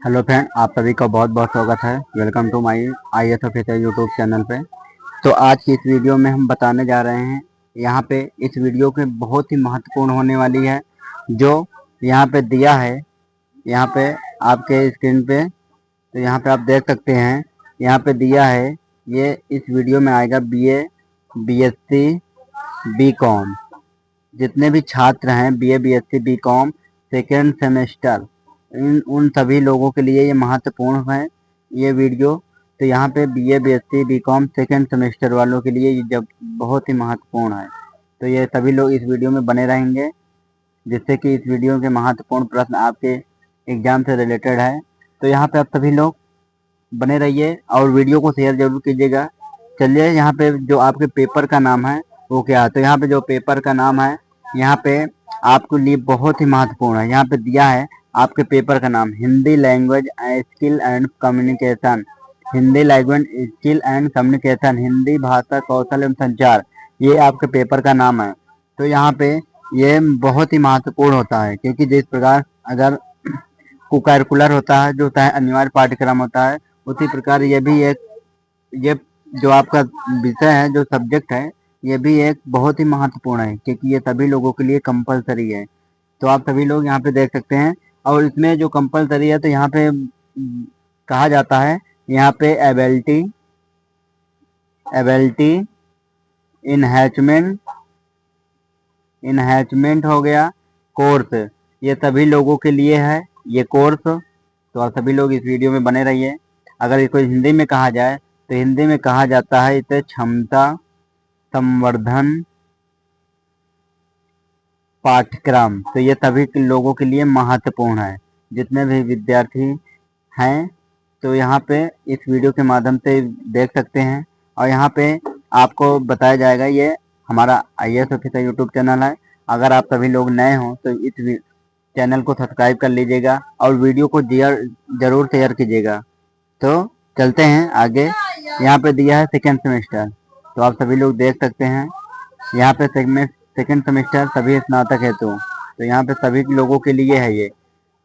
Hello friend, आप सभी का बहुत बहुत स्वागत है। Welcome to my IAS officer YouTube channel पे। तो आज की इस वीडियो में हम बताने जा रहे हैं, यहाँ पे इस वीडियो के बहुत ही महत्वपूर्ण होने वाली है। जो यहाँ पे दिया है, यहाँ पे आपके स्क्रीन पे, तो यहाँ पे आप देख सकते हैं, यहाँ पे दिया है। ये इस वीडियो में आएगा BA, BSc, BCom। जितने भी छात्र हैं BA, BSc, BCom second semester, उन सभी लोगों के लिए ये महत्वपूर्ण है ये वीडियो। तो यहाँ पे BA, BSc, BCom second semester वालों के लिए ये जब बहुत ही महत्वपूर्ण है। तो ये सभी लोग इस वीडियो में बने रहेंगे, जिससे कि इस वीडियो के महत्वपूर्ण प्रश्न आपके एग्जाम से रिलेटेड है। तो यहाँ पे आप सभी लोग बने रहिए और वीडियो को शेयर जरूर कीजिएगा। चलिए, यहाँ पे जो आपके पेपर का नाम है वो क्या है। तो यहाँ पे जो पेपर का नाम है, यहाँ पे आपके लिए बहुत ही महत्वपूर्ण है। यहाँ पे दिया है आपके पेपर का नाम, Hindi language skill and communication. Hindi language skill and communication, Hindi भाषा कौशल एवं संचार, ये आपके पेपर का नाम है। तो यहाँ पे ये बहुत ही महत्वपूर्ण होता है, क्योंकि जिस प्रकार अगर को करिकुलर होता है, जो होता है अनिवार्य पाठ्यक्रम होता है, उसी प्रकार ये भी एक, ये जो आपका विषय है, जो सब्जेक्ट है, ये भी एक बहुत ही महत्वपूर्ण है, क्योंकि ये सभी लोगों के लिए कंपलसरी है। तो आप सभी लोग यहाँ पे देख सकते हैं। और इसमें जो कंपलसरी है, तो यहाँ पे कहा जाता है, यहाँ पे एबिलिटी, एबिलिटी इनहैचमेंट, इनहैचमेंट हो गया, कोर्स, ये सभी लोगों के लिए है ये कोर्स। तो आप सभी लोग इस वीडियो में बने रहिए। अगर इसको हिंदी में कहा जाए, तो हिंदी में कहा जाता है इसे क्षमता संवर्धन पाठ्यक्रम। तो ये सभी के लोगों के लिए महत्वपूर्ण है, जितने भी विद्यार्थी हैं। तो यहाँ पे इस वीडियो के माध्यम से देख सकते हैं। और यहाँ पे आपको बताया जाएगा, ये हमारा IAS ऑफिसर यूट्यूब चैनल है। अगर आप सभी लोग नए हों तो इस चैनल को सब्सक्राइब कर लीजिएगा और वीडियो को जरूर शेयर कीजिएगा। तो चलते हैं आगे। यहाँ पे दिया है सेकेंड सेमेस्टर, तो आप सभी लोग देख सकते हैं। यहाँ पे सेकेंड सेमेस्टर सभी स्नातक हेतु, तो यहाँ पे सभी लोगों के लिए है ये।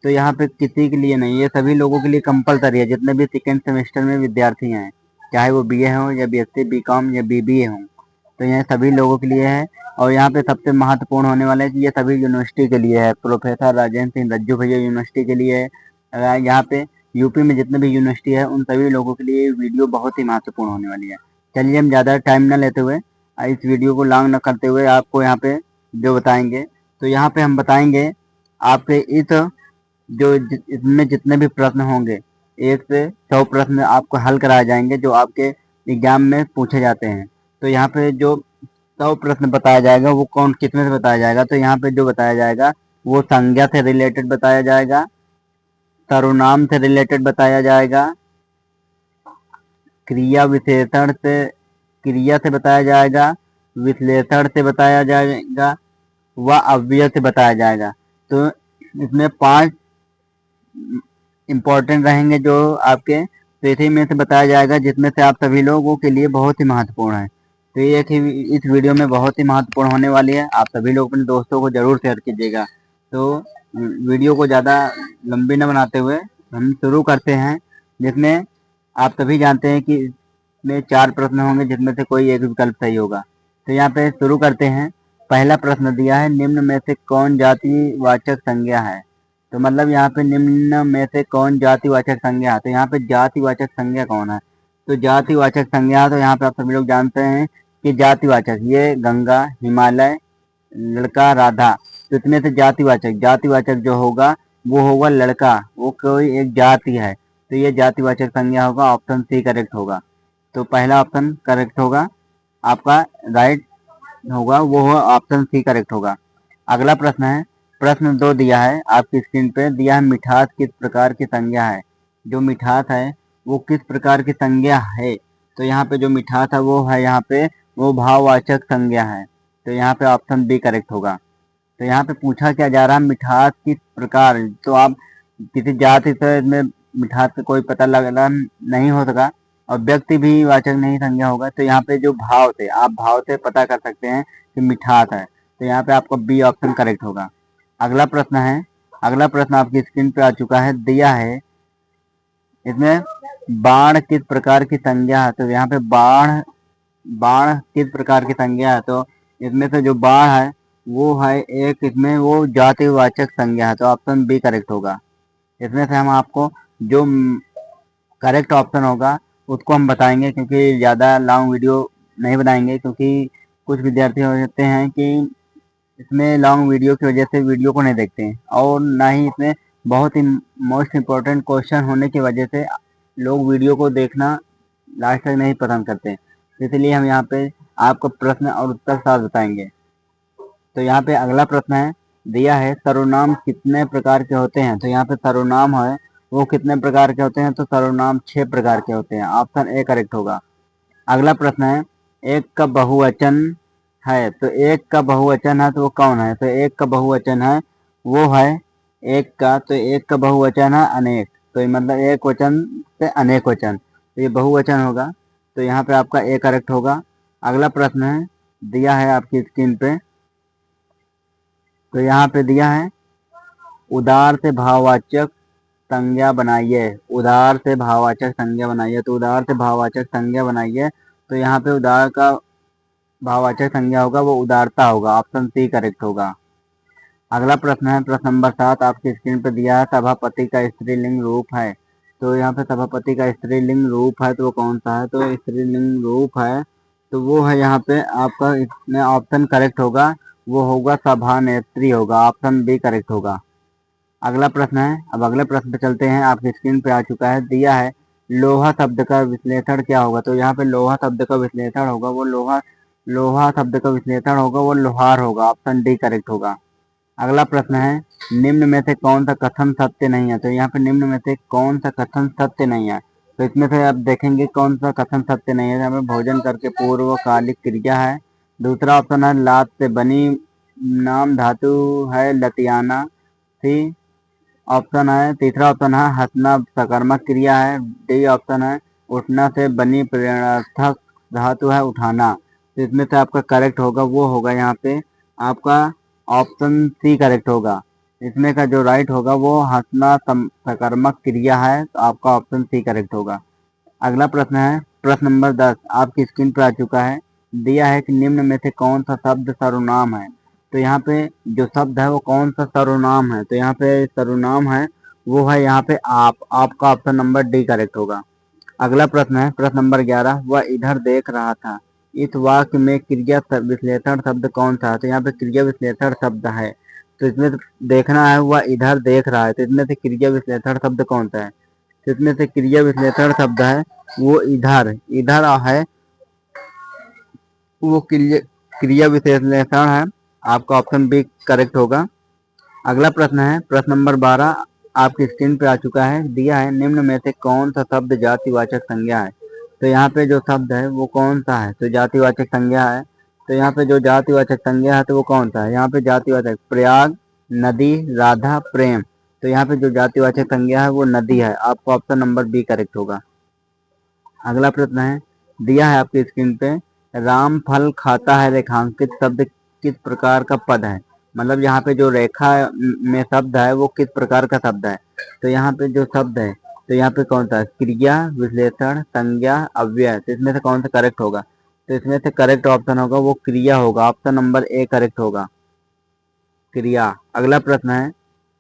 तो यहाँ पे किसी के लिए नहीं, ये सभी लोगों के लिए कंपलसरी है, जितने भी सेकेंड सेमेस्टर में विद्यार्थी हैं, चाहे वो BA हो या BSc, BCom या BBA हो। तो ये सभी लोगों के लिए है। और यहाँ पे सबसे महत्वपूर्ण होने वाला है कि ये सभी यूनिवर्सिटी के लिए है। प्रोफेसर राजेंद्र सिंह रज्जू भैया यूनिवर्सिटी के लिए है। यहाँ पे यूपी में जितने भी यूनिवर्सिटी है, उन सभी लोगों के लिए वीडियो बहुत ही महत्वपूर्ण होने वाली है। चलिए, हम ज़्यादा टाइम न लेते हुए, इस वीडियो को लॉन्ग न करते हुए, आपको यहाँ पे जो बताएंगे, तो यहाँ पे हम बताएंगे आपके इस जो इसमें जितने भी प्रश्न होंगे, 1 से 100 प्रश्न आपको हल कराए जाएंगे, जो आपके एग्जाम में पूछे जाते हैं। तो यहाँ पे जो 100 प्रश्न बताया जाएगा, वो कौन कितने से बताया जाएगा। तो यहाँ पे जो बताया जाएगा, वो संज्ञा से रिलेटेड बताया जाएगा, सर्वनाम से रिलेटेड बताया जाएगा, क्रिया विशेषण से, क्रिया से बताया जाएगा, विश्लेषण से बताया जाएगा, व अव्यय से बताया जाएगा। तो इसमें 5 इम्पोर्टेंट रहेंगे जो आपके, तो इसी में से बताया जाएगा, जिसमें से आप सभी लोगों के लिए बहुत ही महत्वपूर्ण है। तो ये इस वीडियो में बहुत ही महत्वपूर्ण होने वाली है। आप सभी लोग अपने दोस्तों को जरूर शेयर कीजिएगा। तो वीडियो को ज़्यादा लंबी न बनाते हुए हम शुरू करते हैं, जिसमें आप सभी जानते हैं कि इसमें 4 प्रश्न होंगे, जिसमें से कोई एक विकल्प सही होगा। तो यहाँ पे शुरू करते हैं। पहला प्रश्न दिया है, निम्न में से कौन जातिवाचक संज्ञा है। तो मतलब यहाँ पे निम्न में से कौन जातिवाचक संज्ञा है। तो यहाँ पे जातिवाचक संज्ञा कौन है। तो जातिवाचक संज्ञा, तो यहाँ पे आप सभी लोग जानते हैं कि जातिवाचक, ये गंगा, हिमालय, लड़का, राधा। तो इसमें से जातिवाचक, जातिवाचक जो होगा वो होगा लड़का, वो कोई एक जाति है। तो ये जातिवाचक संज्ञा होगा, ऑप्शन सी करेक्ट होगा। तो पहला ऑप्शन करेक्ट होगा, आपका राइट होगा, वो ऑप्शन सी करेक्ट होगा। अगला प्रश्न है, प्रश्न 2 दिया है आपकी स्क्रीन पे, दिया है मिठास किस प्रकार की संज्ञा है। जो मिठास है वो किस प्रकार की संज्ञा है। तो यहाँ पे जो मिठास है वो है, यहाँ पे वो भाववाचक संज्ञा है। तो यहाँ पे ऑप्शन बी करेक्ट होगा। तो यहाँ पे पूछा क्या जा रहा है, मिठास किस प्रकार। तो आप किसी जाति से इसमें मिठास का कोई पता लगना नहीं हो सका, और व्यक्ति भी वाचक नहीं संज्ञा होगा। तो यहाँ पे जो भाव थे, आप भाव से पता कर सकते हैं कि मिठास है। तो यहाँ पे आपका बी ऑप्शन करेक्ट होगा। अगला प्रश्न है, अगला प्रश्न आपकी स्क्रीन पे आ चुका है, दिया है इसमें बाण किस प्रकार की संज्ञा है, तो यहाँ पे बाण बाण किस प्रकार की संज्ञा है, तो इसमें से जो बाण है वो है एक, इसमें वो जातिवाचक संज्ञा है, तो ऑप्शन बी करेक्ट होगा। इसमें से हम आपको जो करेक्ट ऑप्शन होगा उसको हम बताएंगे, क्योंकि ज़्यादा लॉन्ग वीडियो नहीं बनाएंगे, क्योंकि कुछ विद्यार्थी हो जाते हैं कि इसमें लॉन्ग वीडियो की वजह से वीडियो को नहीं देखते हैं, और ना ही इसमें बहुत ही मोस्ट इम्पोर्टेंट क्वेश्चन होने की वजह से लोग वीडियो को देखना लास्ट तक नहीं पसंद करते। इसलिए हम यहाँ पे आपको प्रश्न और उत्तर साथ बताएंगे। तो यहाँ पे अगला प्रश्न है, दिया है सर्वनाम कितने प्रकार के होते हैं, तो यहाँ पे सर्वनाम है वो कितने प्रकार के होते हैं, तो सर्वनाम 6 प्रकार के होते हैं, ऑप्शन ए करेक्ट होगा। अगला प्रश्न है, एक का बहुवचन है, तो एक का बहुवचन है तो वो कौन है, तो एक का बहुवचन है वो है एक का, तो एक का बहुवचन है अनेक, तो ये मतलब एक वचन से अनेक वचन, तो ये बहुवचन होगा, तो यहाँ पे आपका ए करेक्ट होगा। अगला प्रश्न है, दिया है आपकी स्क्रीन पे, तो यहाँ पे दिया है उदार से भाववाचक संज्ञा बनाइए, उदार से भाववाचक संज्ञा बनाइए, तो उदार से भाववाचक संज्ञा बनाइए, तो यहाँ पे उदार का भाववाचक संज्ञा होगा वो उदारता होगा, ऑप्शन सी करेक्ट होगा। अगला प्रश्न है, प्रश्न नंबर 7 आपकी स्क्रीन पर दिया है, सभापति का स्त्रीलिंग रूप है, तो यहाँ पे सभापति का स्त्रीलिंग रूप है तो वो कौन सा है, तो स्त्रीलिंग रूप है तो वो है यहाँ पे आपका, इसमें ऑप्शन करेक्ट होगा, वो होगा सभानेत्री होगा, ऑप्शन बी करेक्ट होगा। अगला प्रश्न है, अब अगले प्रश्न पे चलते हैं, आपकी स्क्रीन पे आ चुका है, दिया है लोहा शब्द का विश्लेषण क्या होगा, तो यहाँ पे लोहा शब्द का विश्लेषण होगा वो लोहा शब्द का विश्लेषण होगा वो लोहार होगा, ऑप्शन डी करेक्ट होगा। अगला प्रश्न है, निम्न में से कौन सा कथन सत्य नहीं है, तो यहाँ पे निम्न में से कौन सा कथन सत्य नहीं है, तो इसमें से आप देखेंगे कौन सा कथन सत्य नहीं है, यहाँ पे भोजन करके पूर्वकालिक क्रिया है, दूसरा ऑप्शन है लात से बनी नाम धातु है लतियाना, सी ऑप्शन है, तीसरा ऑप्शन है हंसना सकर्मक क्रिया है, डी ऑप्शन है उठना से बनी प्रेरणार्थक धातु है उठाना, तो इसमें से आपका करेक्ट होगा वो होगा यहाँ पे आपका ऑप्शन सी करेक्ट होगा। इसमें का जो राइट होगा वो हंसना सकर्मक क्रिया है, तो आपका ऑप्शन सी करेक्ट होगा। अगला प्रश्न है, प्रश्न नंबर 10 आपकी स्क्रीन पर आ चुका है, दिया है कि निम्न में से कौन सा शब्द सर्वनाम है, तो यहाँ पे जो शब्द है वो कौन सा सर्वनाम है, तो यहाँ पे सर्वनाम है वो है यहाँ पे आपका ऑप्शन नंबर डी करेक्ट होगा। अगला प्रश्न है, प्रश्न नंबर 11, वह इधर देख रहा था, इस वाक्य में क्रिया विश्लेषण शब्द कौन सा है, तो यहाँ पे क्रिया विश्लेषण शब्द है, तो इसमें देखना है वह इधर देख रहा है, तो इसमें से क्रिया विश्लेषण शब्द कौन सा है, तो इसमें से क्रिया विश्लेषण शब्द है वो इधर इधर है, वो क्रिया विश्लेषण है, आपका ऑप्शन बी करेक्ट होगा। अगला प्रश्न है, प्रश्न नंबर 12 आपकी स्क्रीन पे आ चुका है, दिया है निम्न में से कौन सा शब्द जातिवाचक संज्ञा है, तो यहाँ पे जो शब्द है वो कौन सा है, तो जातिवाचक संज्ञा है, तो यहाँ पे जो जातिवाचक संज्ञा है तो वो कौन सा है, यहाँ पे जातिवाचक प्रयाग, नदी, राधा, प्रेम, तो यहाँ पे जो जातिवाचक संज्ञा है वो नदी है, आपको ऑप्शन नंबर बी करेक्ट होगा। अगला प्रश्न है, दिया है आपकी स्क्रीन पे, राम फल खाता है रेखांकित शब्द किस प्रकार का पद है, मतलब यहाँ पे जो रेखा में शब्द है वो किस प्रकार का शब्द है, तो यहाँ पे जो शब्द है तो यहाँ पे कौन सा है, क्रिया, विश्लेषण, संज्ञा, अव्यय, तो इसमें से कौन सा करेक्ट होगा, तो इसमें से करेक्ट ऑप्शन होगा वो क्रिया होगा, ऑप्शन नंबर ए करेक्ट होगा, क्रिया। अगला प्रश्न है,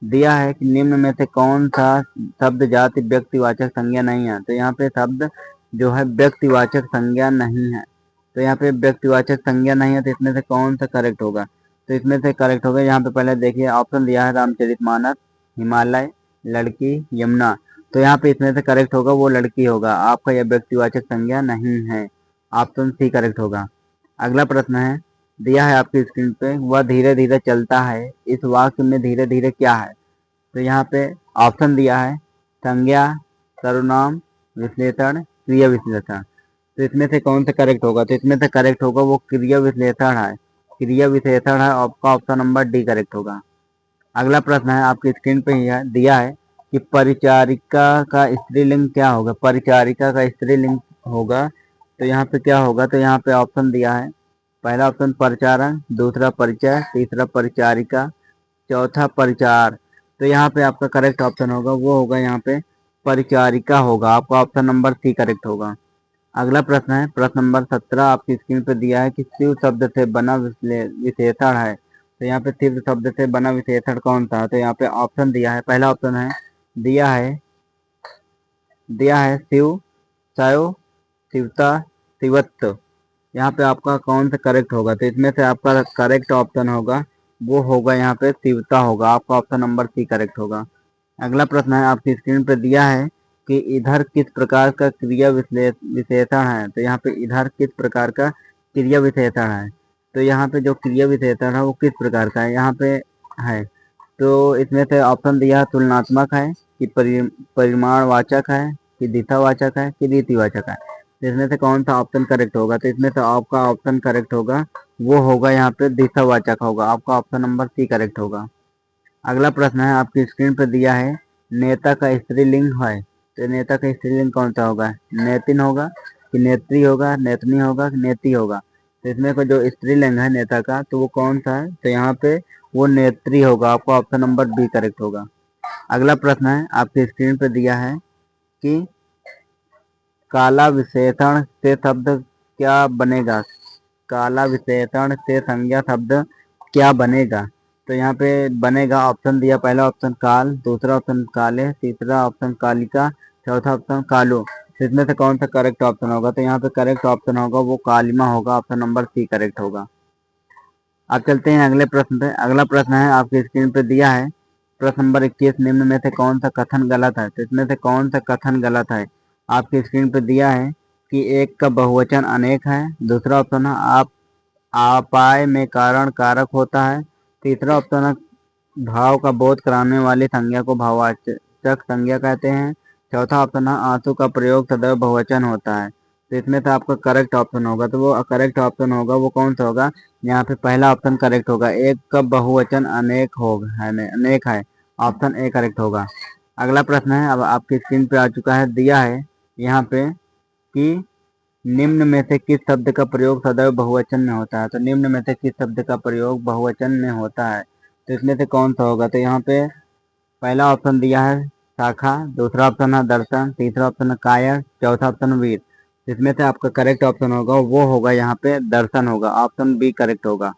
दिया है कि निम्न में से कौन सा शब्द जाति व्यक्तिवाचक संज्ञा नहीं है, तो यहाँ पे शब्द जो है व्यक्तिवाचक संज्ञा नहीं है, तो यहाँ पे व्यक्तिवाचक संज्ञा नहीं है, तो इसमें से कौन सा करेक्ट होगा, तो इसमें से करेक्ट होगा, यहाँ पे पहले देखिए ऑप्शन दिया है रामचरितमानस, हिमालय, लड़की, यमुना, तो यहाँ पे इसमें से करेक्ट होगा वो लड़की होगा, आपका यह व्यक्तिवाचक संज्ञा नहीं है, ऑप्शन सी करेक्ट होगा। अगला प्रश्न है, दिया है आपकी स्क्रीन पे, वह धीरे धीरे चलता है, इस वाक्य में धीरे धीरे क्या है, तो यहाँ पे ऑप्शन दिया है संज्ञा, सर्वनाम, विश्लेषण, क्रिया विश्लेषण, तो इसमें से कौन सा करेक्ट होगा, तो इसमें से करेक्ट होगा वो क्रिया विश्लेषण है, क्रिया विश्लेषण है, आपका ऑप्शन नंबर डी करेक्ट होगा। अगला प्रश्न है आपकी स्क्रीन पे ही है, दिया है कि परिचारिका का स्त्रीलिंग क्या होगा, परिचारिका का स्त्रीलिंग होगा, तो यहाँ पे क्या होगा, तो यहाँ पे ऑप्शन दिया है, पहला ऑप्शन परिचारण, दूसरा परिचय, तीसरा परिचारिका, चौथा परिचार, तो यहाँ पे आपका करेक्ट ऑप्शन होगा वो होगा यहाँ पे परिचारिका होगा। आपका ऑप्शन नंबर सी करेक्ट होगा। अगला प्रश्न है प्रश्न नंबर 17 आपकी स्क्रीन पर दिया है कि शिव शब्द से बना विशेषण है। तो यहाँ पे शिव शब्द से बना विशेषण कौन सा है? तो यहाँ पे ऑप्शन दिया है, पहला ऑप्शन है दिया है शिव, शैव, शिवता, शिवत्व। यहाँ पे आपका कौन सा करेक्ट होगा? तो इसमें से आपका करेक्ट ऑप्शन होगा वो होगा यहाँ पे शिवता होगा। आपका ऑप्शन नंबर सी करेक्ट होगा। अगला प्रश्न है आपकी स्क्रीन पे दिया है कि इधर किस प्रकार का क्रिया विशेषण है। तो यहाँ पे इधर किस प्रकार का क्रिया विशेषण है? तो यहाँ पे जो क्रिया विशेषण है वो किस प्रकार का है यहाँ पे है? तो इसमें से ऑप्शन दिया है तुलनात्मक है कि परिमाणवाचक है कि दिशावाचक है कि रीतिवाचक है। तो इसमें से कौन सा ऑप्शन करेक्ट होगा? तो इसमें से आपका ऑप्शन करेक्ट होगा वो होगा यहाँ पे दिशावाचक होगा। आपका ऑप्शन नंबर सी करेक्ट होगा। अगला प्रश्न है आपकी स्क्रीन पर दिया है नेता का स्त्रीलिंग है। तो नेता का स्त्रीलिंग कौन सा होगा? नेतिन होगा कि नेत्री होगा, नेतनी होगा कि नेती होगा? तो इसमें को जो स्त्रीलिंग है नेता का तो वो कौन सा है? तो यहाँ पे वो नेत्री होगा। आपका ऑप्शन नंबर बी करेक्ट होगा। अगला प्रश्न है आपकी स्क्रीन पर दिया है कि काला विशेषण से शब्द क्या बनेगा? काला विशेषण से संज्ञा शब्द क्या बनेगा? तो यहाँ पे बनेगा ऑप्शन दिया, पहला ऑप्शन काल, दूसरा ऑप्शन काले, तीसरा ऑप्शन कालिका, चौथा ऑप्शन कालो। तो इसमें से कौन सा करेक्ट ऑप्शन होगा? तो यहाँ पे करेक्ट ऑप्शन होगा वो कालिमा होगा। ऑप्शन नंबर सी करेक्ट होगा। अब चलते हैं अगले प्रश्न पे। अगला प्रश्न है आपकी स्क्रीन पे दिया है प्रश्न नंबर 21 निम्न में से कौन सा कथन गलत है? तो इसमें से कौन सा कथन गलत है? आपकी स्क्रीन पे दिया है कि एक का बहुवचन अनेक है, दूसरा ऑप्शन है आप अपाय में कारण कारक होता है, तीसरा ऑप्शन है भाव का बोध कराने वाली संज्ञा को भाववाचक संज्ञा कहते हैं, चौथा ऑप्शन है आंसू का प्रयोग सदैव बहुवचन होता है। तो इसमें से आपका करेक्ट ऑप्शन होगा तो वो करेक्ट ऑप्शन होगा वो कौन सा होगा? यहाँ पे पहला ऑप्शन करेक्ट होगा, एक का बहुवचन अनेक होगा अनेक है। ऑप्शन ए करेक्ट होगा। अगला प्रश्न है अब आपकी स्क्रीन पे आ चुका है, दिया है यहाँ पे कि निम्न में से किस शब्द का प्रयोग सदैव बहुवचन में होता है? तो निम्न में से किस शब्द का प्रयोग बहुवचन में होता है? तो इसमें से कौन सा होगा? तो यहाँ पे पहला ऑप्शन दिया है शाखा, दूसरा ऑप्शन है दर्शन, तीसरा ऑप्शन है कायर, चौथा ऑप्शन है वीर। इसमें से आपका करेक्ट ऑप्शन होगा वो होगा यहाँ पे दर्शन होगा। ऑप्शन बी करेक्ट होगा।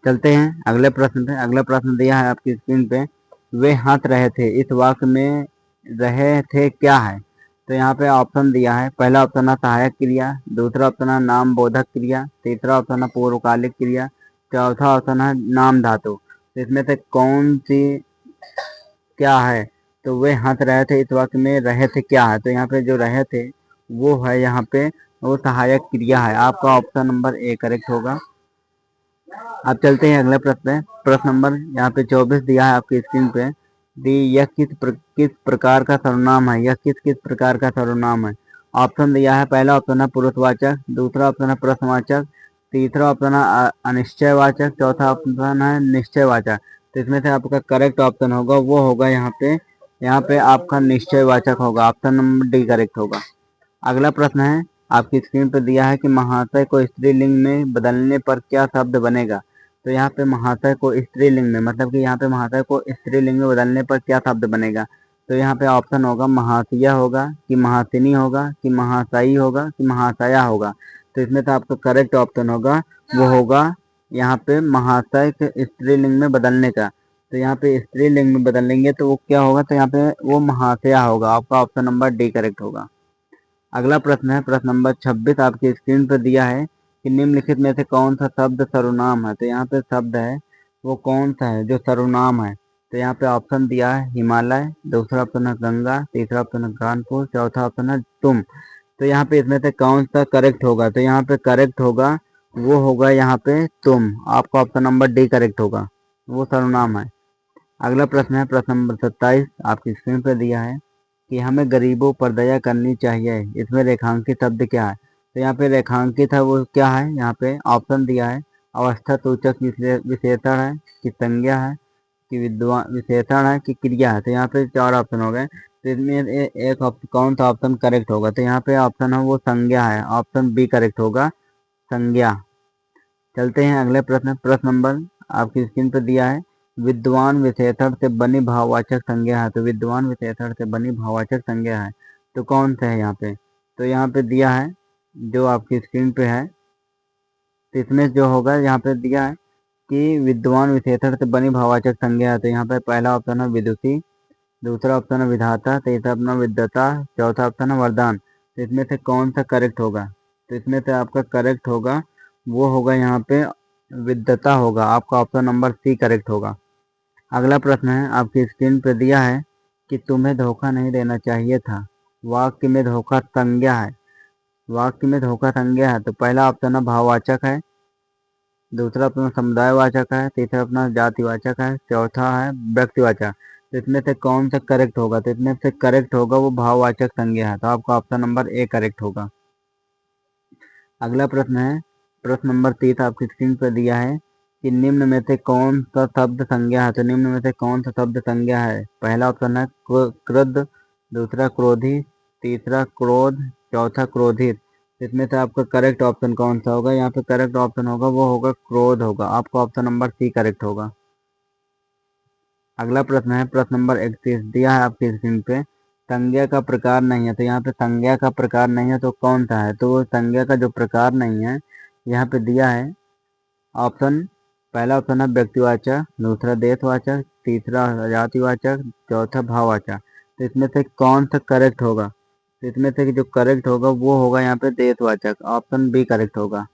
चलते हैं अगले प्रश्न पे। अगला प्रश्न दिया है आपकी स्क्रीन पे, वे हंस रहे थे, इस वाक्य में रहे थे क्या है? तो यहाँ पे ऑप्शन दिया है, पहला ऑप्शन है सहायक क्रिया, दूसरा ऑप्शन है नाम बोधक क्रिया, तीसरा ऑप्शन है पूर्वकालिक क्रिया, चौथा ऑप्शन है नाम धातु। तो इसमें से कौन सी क्या है? तो वे हंस रहे थे इस वाक्य में रहे थे क्या है? तो यहाँ पे जो रहे थे वो है यहाँ पे वो सहायक क्रिया है। आपका ऑप्शन नंबर ए करेक्ट होगा। अब चलते हैं अगले प्रश्न पे। प्रश्न नंबर यहाँ पे 24 दिया है आपकी स्क्रीन पे, यह किस प्रकार का सर्वनाम है? यह किस प्रकार का सर्वनाम है? ऑप्शन दिया है, पहला ऑप्शन है पुरुषवाचक, दूसरा ऑप्शन है प्रश्नवाचक, तीसरा ऑप्शन है अनिश्चयवाचक, चौथा ऑप्शन है निश्चयवाचक। तो इसमें से आपका करेक्ट ऑप्शन होगा वो होगा यहाँ पे आपका निश्चयवाचक होगा। ऑप्शन नंबर डी करेक्ट होगा। अगला प्रश्न है आपकी स्क्रीन पर दिया है कि महाशय को स्त्रीलिंग में बदलने पर क्या शब्द बनेगा? तो यहाँ पे महाशय को स्त्रीलिंग में मतलब कि यहाँ पे महाशय को स्त्रीलिंग में बदलने पर क्या शब्द बनेगा? तो यहाँ पे ऑप्शन होगा महाशया होगा कि महासिनी होगा कि महाशयी होगा कि महाशया होगा। तो इसमें से आपका करेक्ट ऑप्शन होगा वो होगा यहाँ पे महाशय के स्त्रीलिंग में बदलने का। तो यहाँ पे स्त्रीलिंग में बदलेंगे तो वो क्या होगा? तो यहाँ पे वो महाशया होगा। आपका ऑप्शन नंबर डी करेक्ट होगा। अगला प्रश्न है प्रश्न नंबर 26 आपकी स्क्रीन पर दिया है कि निम्नलिखित में से कौन सा शब्द सर्वनाम है? तो यहाँ पे शब्द है वो कौन सा है जो सर्वनाम है? तो यहाँ पे ऑप्शन दिया है हिमालय, दूसरा ऑप्शन है गंगा, तीसरा ऑप्शन है कानपुर, चौथा ऑप्शन है तुम। तो यहाँ पे इसमें से कौन सा करेक्ट होगा? तो यहाँ पे करेक्ट होगा वो होगा यहाँ पे तुम। आपका ऑप्शन नंबर डी करेक्ट होगा, वो सर्वनाम है। अगला प्रश्न है प्रश्न नंबर 27 आपकी स्क्रीन पर दिया है कि हमें गरीबों पर दया करनी चाहिए, इसमें रेखांकित शब्द क्या है? तो यहाँ पे रेखांकित है वो क्या है? यहाँ पे ऑप्शन दिया है अवस्था सूचक विशेषण है कि संज्ञा है कि विद्वान विशेषण है कि क्रिया है। तो यहाँ पे चार ऑप्शन हो गए। तो इसमें एक कौन सा ऑप्शन करेक्ट होगा? तो यहाँ पे ऑप्शन है वो संज्ञा है। ऑप्शन बी करेक्ट होगा, संज्ञा। चलते हैं अगले प्रश्न। प्रश्न नंबर आपकी स्क्रीन पर दिया है विद्वान विशेषण से बनी भाववाचक संज्ञा है। तो विद्वान विशेषण से बनी भाववाचक संज्ञा है तो कौन सा है यहाँ पे? तो यहाँ पे दिया है जो आपकी स्क्रीन पे है, तो इसमें जो होगा यहाँ पे दिया है कि विद्वान विशेषण से बनी भाववाचक संज्ञा है। तो यहाँ पे पहला ऑप्शन है विदुषी, दूसरा ऑप्शन है विधाता, तीसरा ऑप्शन है विद्वता, चौथा ऑप्शन है वरदान। तो इसमें से कौन सा करेक्ट होगा? तो इसमें से आपका करेक्ट होगा वो होगा यहाँ पे विद्वता होगा, आपका ऑप्शन नंबर सी करेक्ट होगा। अगला प्रश्न है आपकी स्क्रीन पर दिया है कि तुम्हें धोखा नहीं देना चाहिए था, वाक्य में धोखा संज्ञा है। वाक्य में धोखा संज्ञा है तो पहला ऑप्शन है भाववाचक है, दूसरा अपना समुदायवाचक है, तीसरा अपना जातिवाचक है, चौथा है व्यक्तिवाचक। तो इसमें से कौन सा करेक्ट होगा? तो इसमें से करेक्ट होगा वो भाववाचक संज्ञा है, तो आपका ऑप्शन नंबर ए करेक्ट होगा। अगला प्रश्न है प्रश्न नंबर 30 आपकी स्क्रीन पर दिया है कि निम्न में से कौन सा शब्द संज्ञा है। तो निम्न में से कौन सा शब्द संज्ञा है? पहला ऑप्शन है क्रुद्ध, दूसरा क्रोधी, तीसरा क्रोध, चौथा क्रोधित। इसमें से आपका करेक्ट ऑप्शन कौन सा होगा? यहाँ पे करेक्ट ऑप्शन होगा वो होगा क्रोध होगा, आपका ऑप्शन नंबर सी करेक्ट होगा। अगला प्रश्न है प्रश्न नंबर 31 दिया है आपकी स्क्रीन पे, संज्ञा का प्रकार नहीं है। तो यहाँ पे संज्ञा का प्रकार नहीं है तो कौन सा है? तो वो संज्ञा का जो प्रकार नहीं है यहाँ पे दिया है ऑप्शन, पहला ऑप्शन है व्यक्तिवाचक, दूसरा देशवाचक, तीसरा जातिवाचक, चौथा भाववाचक। तो इसमें से कौन सा करेक्ट होगा? तो इसमें से जो करेक्ट होगा वो होगा यहाँ पे देशवाचक, ऑप्शन बी करेक्ट होगा।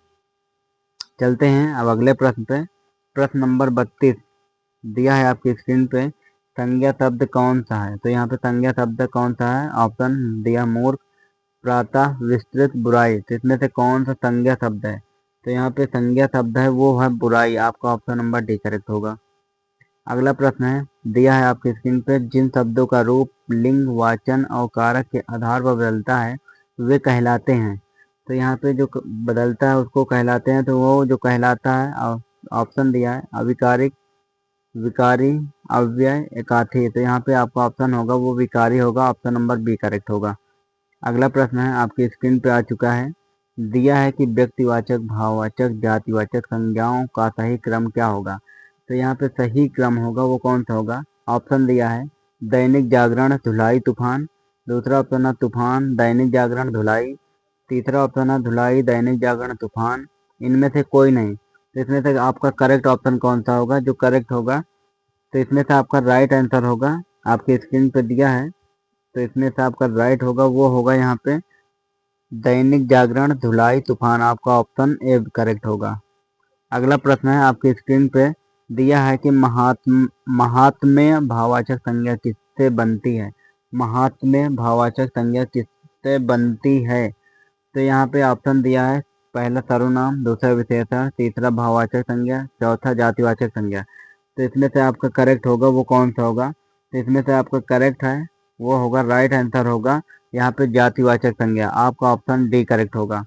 चलते हैं अब अगले प्रश्न पे। प्रश्न नंबर 32 दिया है आपकी स्क्रीन पे, संज्ञा शब्द कौन सा है? तो यहाँ पे संज्ञा शब्द कौन सा है? ऑप्शन दिया मूर्ख, प्रातः, विस्तृत, बुराई। तो इसमें से कौन सा संज्ञा शब्द है? तो यहाँ पे संज्ञा शब्द है वो है बुराई, आपका ऑप्शन नंबर डी करेक्ट होगा। अगला प्रश्न है दिया है आपकी स्क्रीन पे, जिन शब्दों का रूप लिंग, वाचन और कारक के आधार पर बदलता है वे कहलाते हैं। तो यहाँ पे जो बदलता है उसको कहलाते हैं, तो वो जो कहलाता है ऑप्शन दिया है अविकारिक, विकारी, अव्यय, एकार्थी। तो यहाँ पे आपका ऑप्शन होगा वो विकारी होगा, ऑप्शन नंबर बी करेक्ट होगा। अगला प्रश्न है आपकी स्क्रीन पे आ चुका है, दिया है कि व्यक्तिवाचक, भाववाचक, जातिवाचक संज्ञाओं का सही क्रम क्या होगा? तो यहाँ पे सही क्रम होगा वो कौन सा होगा? ऑप्शन दिया है दैनिक जागरण, धुलाई, तूफान, दूसरा ऑप्शन है तूफान, दैनिक जागरण, धुलाई, तीसरा ऑप्शन है धुलाई, दैनिक जागरण, तूफान। इनमें से कोई नहीं, तो इसमें से आपका करेक्ट ऑप्शन कौन सा होगा? जो करेक्ट होगा तो इसमें से आपका राइट आंसर होगा, आपकी स्क्रीन पे दिया है, तो इसमें से आपका राइट होगा वो होगा यहाँ पे दैनिक जागरण, धुलाई, तूफान, आपका ऑप्शन ए करेक्ट होगा। अगला प्रश्न है आपकी स्क्रीन पे दिया है कि महात्म्य भाववाचक संज्ञा किससे बनती है? महात्म्य भाववाचक संज्ञा किससे बनती है? तो यहाँ पे ऑप्शन दिया है पहला सर्वनाम, दूसरा विशेषण, तीसरा भाववाचक संज्ञा, चौथा जातिवाचक संज्ञा। तो इसमें से आपका करेक्ट होगा वो कौन सा होगा? तो इसमें से आपका करेक्ट है वो होगा राइट आंसर होगा यहाँ पे जातिवाचक संज्ञा, आपका ऑप्शन डी करेक्ट होगा।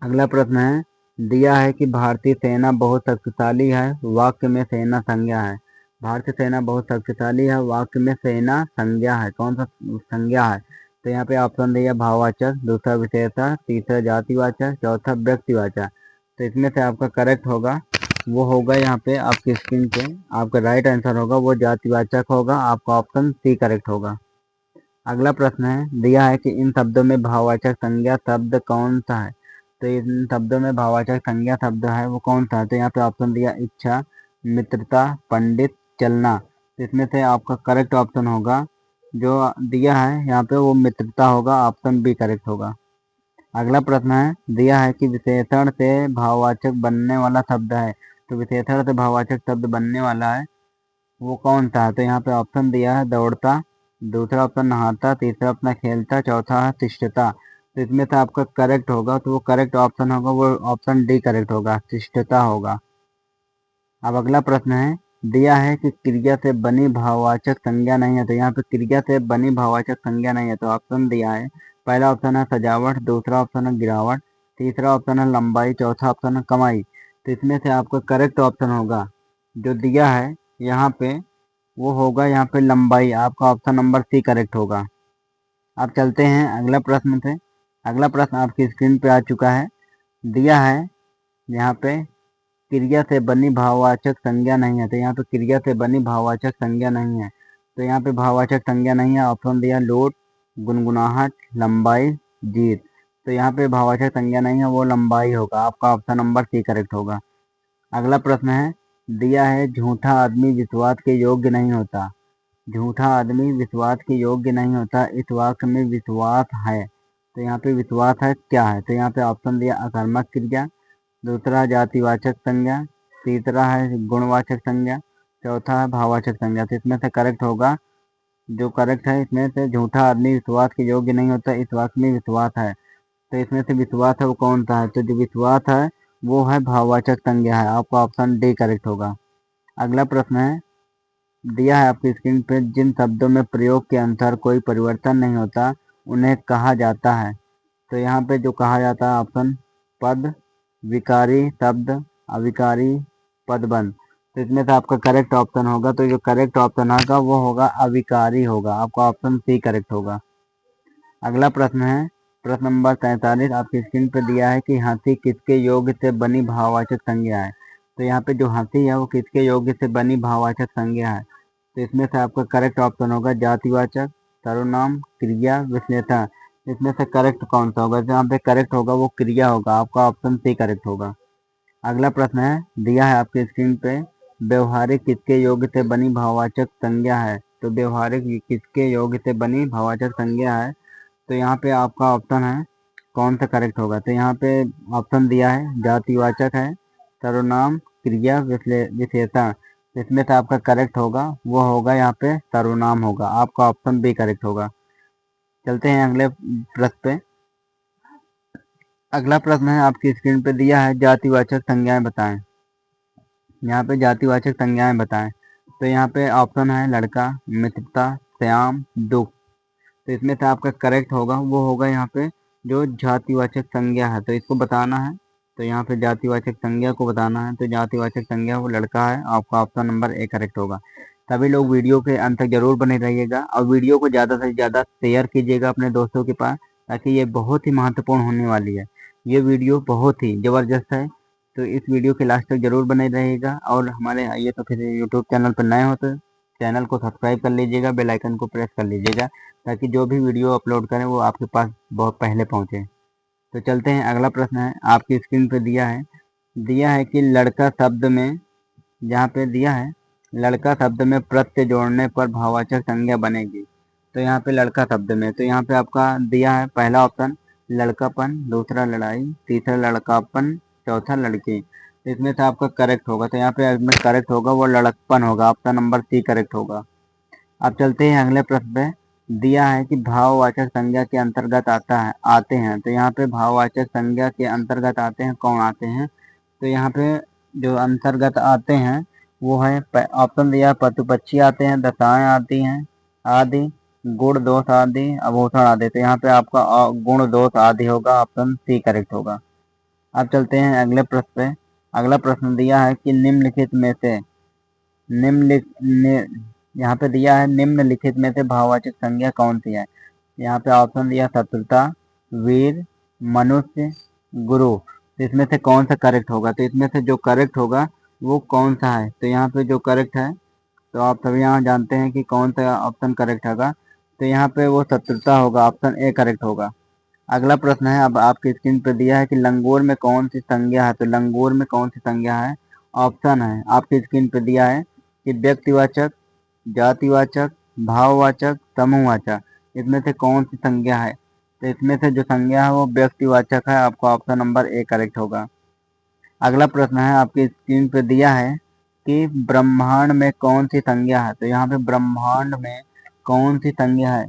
अगला प्रश्न है दिया है कि भारतीय सेना बहुत शक्तिशाली है, वाक्य में सेना संज्ञा है। भारतीय सेना बहुत शक्तिशाली है, वाक्य में सेना संज्ञा है, कौन सा संज्ञा है? तो यहाँ पे ऑप्शन दिया भाववाचक, दूसरा विशेषण, तीसरा जातिवाचक, चौथा व्यक्तिवाचक। तो इसमें से आपका करेक्ट होगा वो होगा यहाँ पे आपकी स्क्रीन पे आपका राइट आंसर होगा वो जातिवाचक होगा, आपका ऑप्शन सी करेक्ट होगा। अगला प्रश्न है दिया है कि इन शब्दों में भाववाचक संज्ञा शब्द कौन सा है? तो इन शब्दों में भाववाचक संज्ञा शब्द है वो कौन सा है? तो यहाँ पे ऑप्शन दिया इच्छा, मित्रता, पंडित, चलना। तो इसमें से आपका करेक्ट ऑप्शन होगा जो दिया है यहाँ पे वो मित्रता होगा, ऑप्शन बी करेक्ट होगा। अगला प्रश्न है दिया है कि विशेषण से भाववाचक बनने वाला शब्द है। तो विशेषण से भाववाचक शब्द बनने वाला है वो कौन सा है? तो यहाँ पे ऑप्शन दिया है दौड़ता, दूसरा ऑप्शन नहाता, तीसरा अपना खेलता, चौथा है तिष्ठता। तो इसमें से आपका करेक्ट होगा तो वो करेक्ट ऑप्शन होगा वो ऑप्शन डी करेक्ट होगा, तिष्ठता होगा। अब अगला प्रश्न है दिया है कि क्रिया से बनी भाववाचक संज्ञा नहीं है। तो यहाँ पे क्रिया से बनी भाववाचक संज्ञा नहीं है, तो ऑप्शन दिया है पहला ऑप्शन है सजावट, दूसरा ऑप्शन है गिरावट, तीसरा ऑप्शन है लंबाई, चौथा ऑप्शन है कमाई। तो इसमें से आपका करेक्ट ऑप्शन होगा जो दिया है यहाँ पे वो होगा यहाँ पे लंबाई, आपका ऑप्शन नंबर सी करेक्ट होगा। अब चलते हैं अगला प्रश्न पे। अगला प्रश्न आपकी स्क्रीन पे आ चुका है, दिया है यहाँ पे क्रिया से बनी भाववाचक संज्ञा नहीं है। तो यहाँ पे क्रिया से बनी भाववाचक संज्ञा नहीं है। तो यहाँ पे भाववाचक संज्ञा नहीं है। ऑप्शन दिया लोट, गुनगुनाहट, लंबाई, जीत। तो यहाँ पे भाववाचक संज्ञा नहीं है, वो लंबाई होगा। आपका ऑप्शन नंबर सी करेक्ट होगा। अगला प्रश्न है, दिया है झूठा आदमी विश्वास के योग्य नहीं होता। झूठा आदमी विश्वास के योग्य नहीं होता, इस वाक्य में विश्वास है। तो यहाँ पे विश्वास है क्या है? तो यहाँ पे ऑप्शन दिया अकर्मक क्रिया, दूसरा जातिवाचक संज्ञा, तीसरा है गुणवाचक संज्ञा, चौथा है भाववाचक संज्ञा। तो इसमें से करेक्ट होगा, जो करेक्ट है इसमें से झूठा आदमी विश्वास के योग्य नहीं होता, इस वाक्य में विश्वास है। तो इसमें से विश्वास है वो कौन सा है? तो जो विश्वास है वो है भाववाचक संज्ञा है। आपका ऑप्शन डी करेक्ट होगा। अगला प्रश्न है, दिया है आपकी स्क्रीन पे, जिन शब्दों में प्रयोग के अनुसार कोई परिवर्तन नहीं होता उन्हें कहा जाता है। तो यहाँ पे जो कहा जाता है ऑप्शन पद, विकारी शब्द, अविकारी, पदबंध। तो इसमें से आपका करेक्ट ऑप्शन होगा, तो जो करेक्ट ऑप्शन होगा वो होगा अविकारी होगा। आपका ऑप्शन सी करेक्ट होगा। अगला प्रश्न है, प्रश्न नंबर 43 आपकी स्क्रीन पर दिया है कि हाथी किसके योग्य से बनी भाववाचक संज्ञा है। तो यहाँ पे जो हाथी है वो किसके योग्य से बनी भाववाचक संज्ञा है। तो इसमें से आपका करेक्ट ऑप्शन होगा जातिवाचक, सर्वनाम, क्रिया, विशेषण। इसमें से करेक्ट कौन सा होगा? जहाँ पे करेक्ट होगा वो क्रिया होगा। आपका ऑप्शन सी करेक्ट होगा। अगला प्रश्न है, दिया है आपकी स्क्रीन पे, व्यवहारिक किसके योग्य से बनी भाववाचक संज्ञा है। तो व्यवहारिक किसके योग्य से बनी भाववाचक संज्ञा है। तो यहाँ पे आपका ऑप्शन है कौन सा करेक्ट होगा। तो यहाँ पे ऑप्शन दिया है जातिवाचक है, सर्वनाम, क्रिया, विशेषण। इसमें से आपका करेक्ट होगा वो होगा यहाँ पे सर्वनाम होगा। आपका ऑप्शन बी करेक्ट होगा। चलते हैं अगले प्रश्न पे। अगला प्रश्न है आपकी स्क्रीन पे दिया है जातिवाचक संज्ञाएं बताएं। यहाँ पे जातिवाचक संज्ञाएं बताएं। तो यहाँ पे ऑप्शन है लड़का, मित्रता, श्याम, दुख। तो इसमें से आपका करेक्ट होगा वो होगा यहाँ पे जो जातिवाचक संज्ञा है। तो इसको बताना है। तो यहाँ पे जातिवाचक संज्ञा को बताना है। तो जातिवाचक संज्ञा वो लड़का है। आपका ऑप्शन नंबर ए करेक्ट होगा। सभी लोग वीडियो के अंत तक जरूर बने रहिएगा और वीडियो को ज़्यादा से ज़्यादा शेयर कीजिएगा अपने दोस्तों के पास, ताकि ये बहुत ही महत्वपूर्ण होने वाली है। ये वीडियो बहुत ही ज़बरदस्त है। तो इस वीडियो के लास्ट तक जरूर बने रहिएगा। और हमारे आइए तो फिर यूट्यूब चैनल पर नए हो तो चैनल को सब्सक्राइब कर लीजिएगा, बेल आइकन को प्रेस कर लीजिएगा, ताकि जो भी वीडियो अपलोड करें वो आपके पास बहुत पहले पहुंचे। तो चलते हैं, अगला प्रश्न है आपकी स्क्रीन पर दिया है कि लड़का शब्द में, जहाँ पे दिया है लड़का शब्द में प्रत्यय जोड़ने पर भाववाचक संज्ञा बनेगी। तो यहाँ पे लड़का शब्द में, तो यहाँ पे आपका दिया है पहला ऑप्शन लड़कापन, दूसरा लड़ाई, तीसरा लड़कापन, चौथा लड़की। तो इसमें से आपका करेक्ट होगा। तो यहाँ पे इसमें करेक्ट होगा वो लड़कपन होगा। आपका नंबर सी करेक्ट होगा। अब चलते हैं अगले प्रश्न पे। दिया है कि भाववाचक संज्ञा के अंतर्गत आते हैं। तो यहाँ पे भाववाचक संज्ञा के अंतर्गत आते हैं, कौन आते हैं? तो यहाँ पे जो अंतर्गत आते हैं वो है ऑप्शन दिया, पशु पक्षी आते हैं, दशाएं आती हैं आदि, गुण दोष आदि, आभूषण आदि। तो यहाँ पे आपका गुण दोष आदि होगा। ऑप्शन सी करेक्ट होगा। अब चलते हैं अगले प्रश्न पे। अगला प्रश्न दिया है कि निम्नलिखित में से यहाँ पे दिया है निम्नलिखित में से भाववाचक संज्ञा कौन सी है। यहाँ पे ऑप्शन दिया शत्रुता, वीर, मनुष्य, गुरु। तो इसमें से कौन सा करेक्ट होगा? तो इसमें से जो करेक्ट होगा वो कौन सा है? तो यहाँ पे जो करेक्ट है, तो आप सभी यहाँ जानते हैं कि कौन सा ऑप्शन करेक्ट होगा। तो यहाँ पे वो शत्रुता होगा। ऑप्शन ए करेक्ट होगा। अगला प्रश्न है, अब आपकी स्क्रीन पर दिया है कि लंगूर में कौन सी संज्ञा है। तो लंगूर में कौन सी संज्ञा है? ऑप्शन है आपकी स्क्रीन पर दिया है कि व्यक्तिवाचक, जातिवाचक, भाववाचक, समूहवाचक। इसमें से कौन सी संज्ञा है? तो इसमें से जो संज्ञा है वो व्यक्तिवाचक है। आपका ऑप्शन नंबर ए करेक्ट होगा। अगला प्रश्न है आपकी स्क्रीन पे दिया है कि ब्रह्मांड में कौन सी संज्ञा है। तो यहाँ पे ब्रह्मांड में कौन सी संज्ञा है?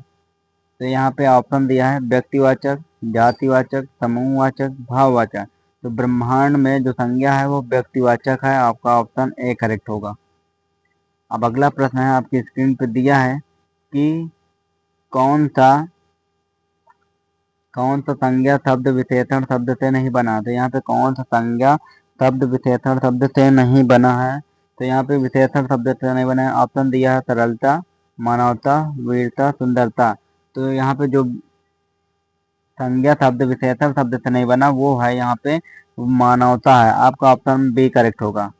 तो यहाँ पे ऑप्शन दिया है व्यक्तिवाचक, जातिवाचक, समूहवाचक, भाववाचक। तो ब्रह्मांड में जो संज्ञा है वो व्यक्तिवाचक है। आपका ऑप्शन ए करेक्ट होगा। अब अगला प्रश्न है आपकी स्क्रीन पे दिया है कि कौन सा संज्ञा शब्द विशेषण शब्द से नहीं बना। तो यहाँ पे कौन सा संज्ञा शब्द विशेषण शब्द से नहीं बना है। तो यहाँ पे विशेषण शब्द से नहीं बना है। ऑप्शन दिया है सरलता, मानवता, वीरता, सुंदरता। तो यहाँ पे जो संज्ञा शब्द विशेषण शब्द से नहीं बना वो है यहाँ पे मानवता है, आपका ऑप्शन बी करेक्ट होगा।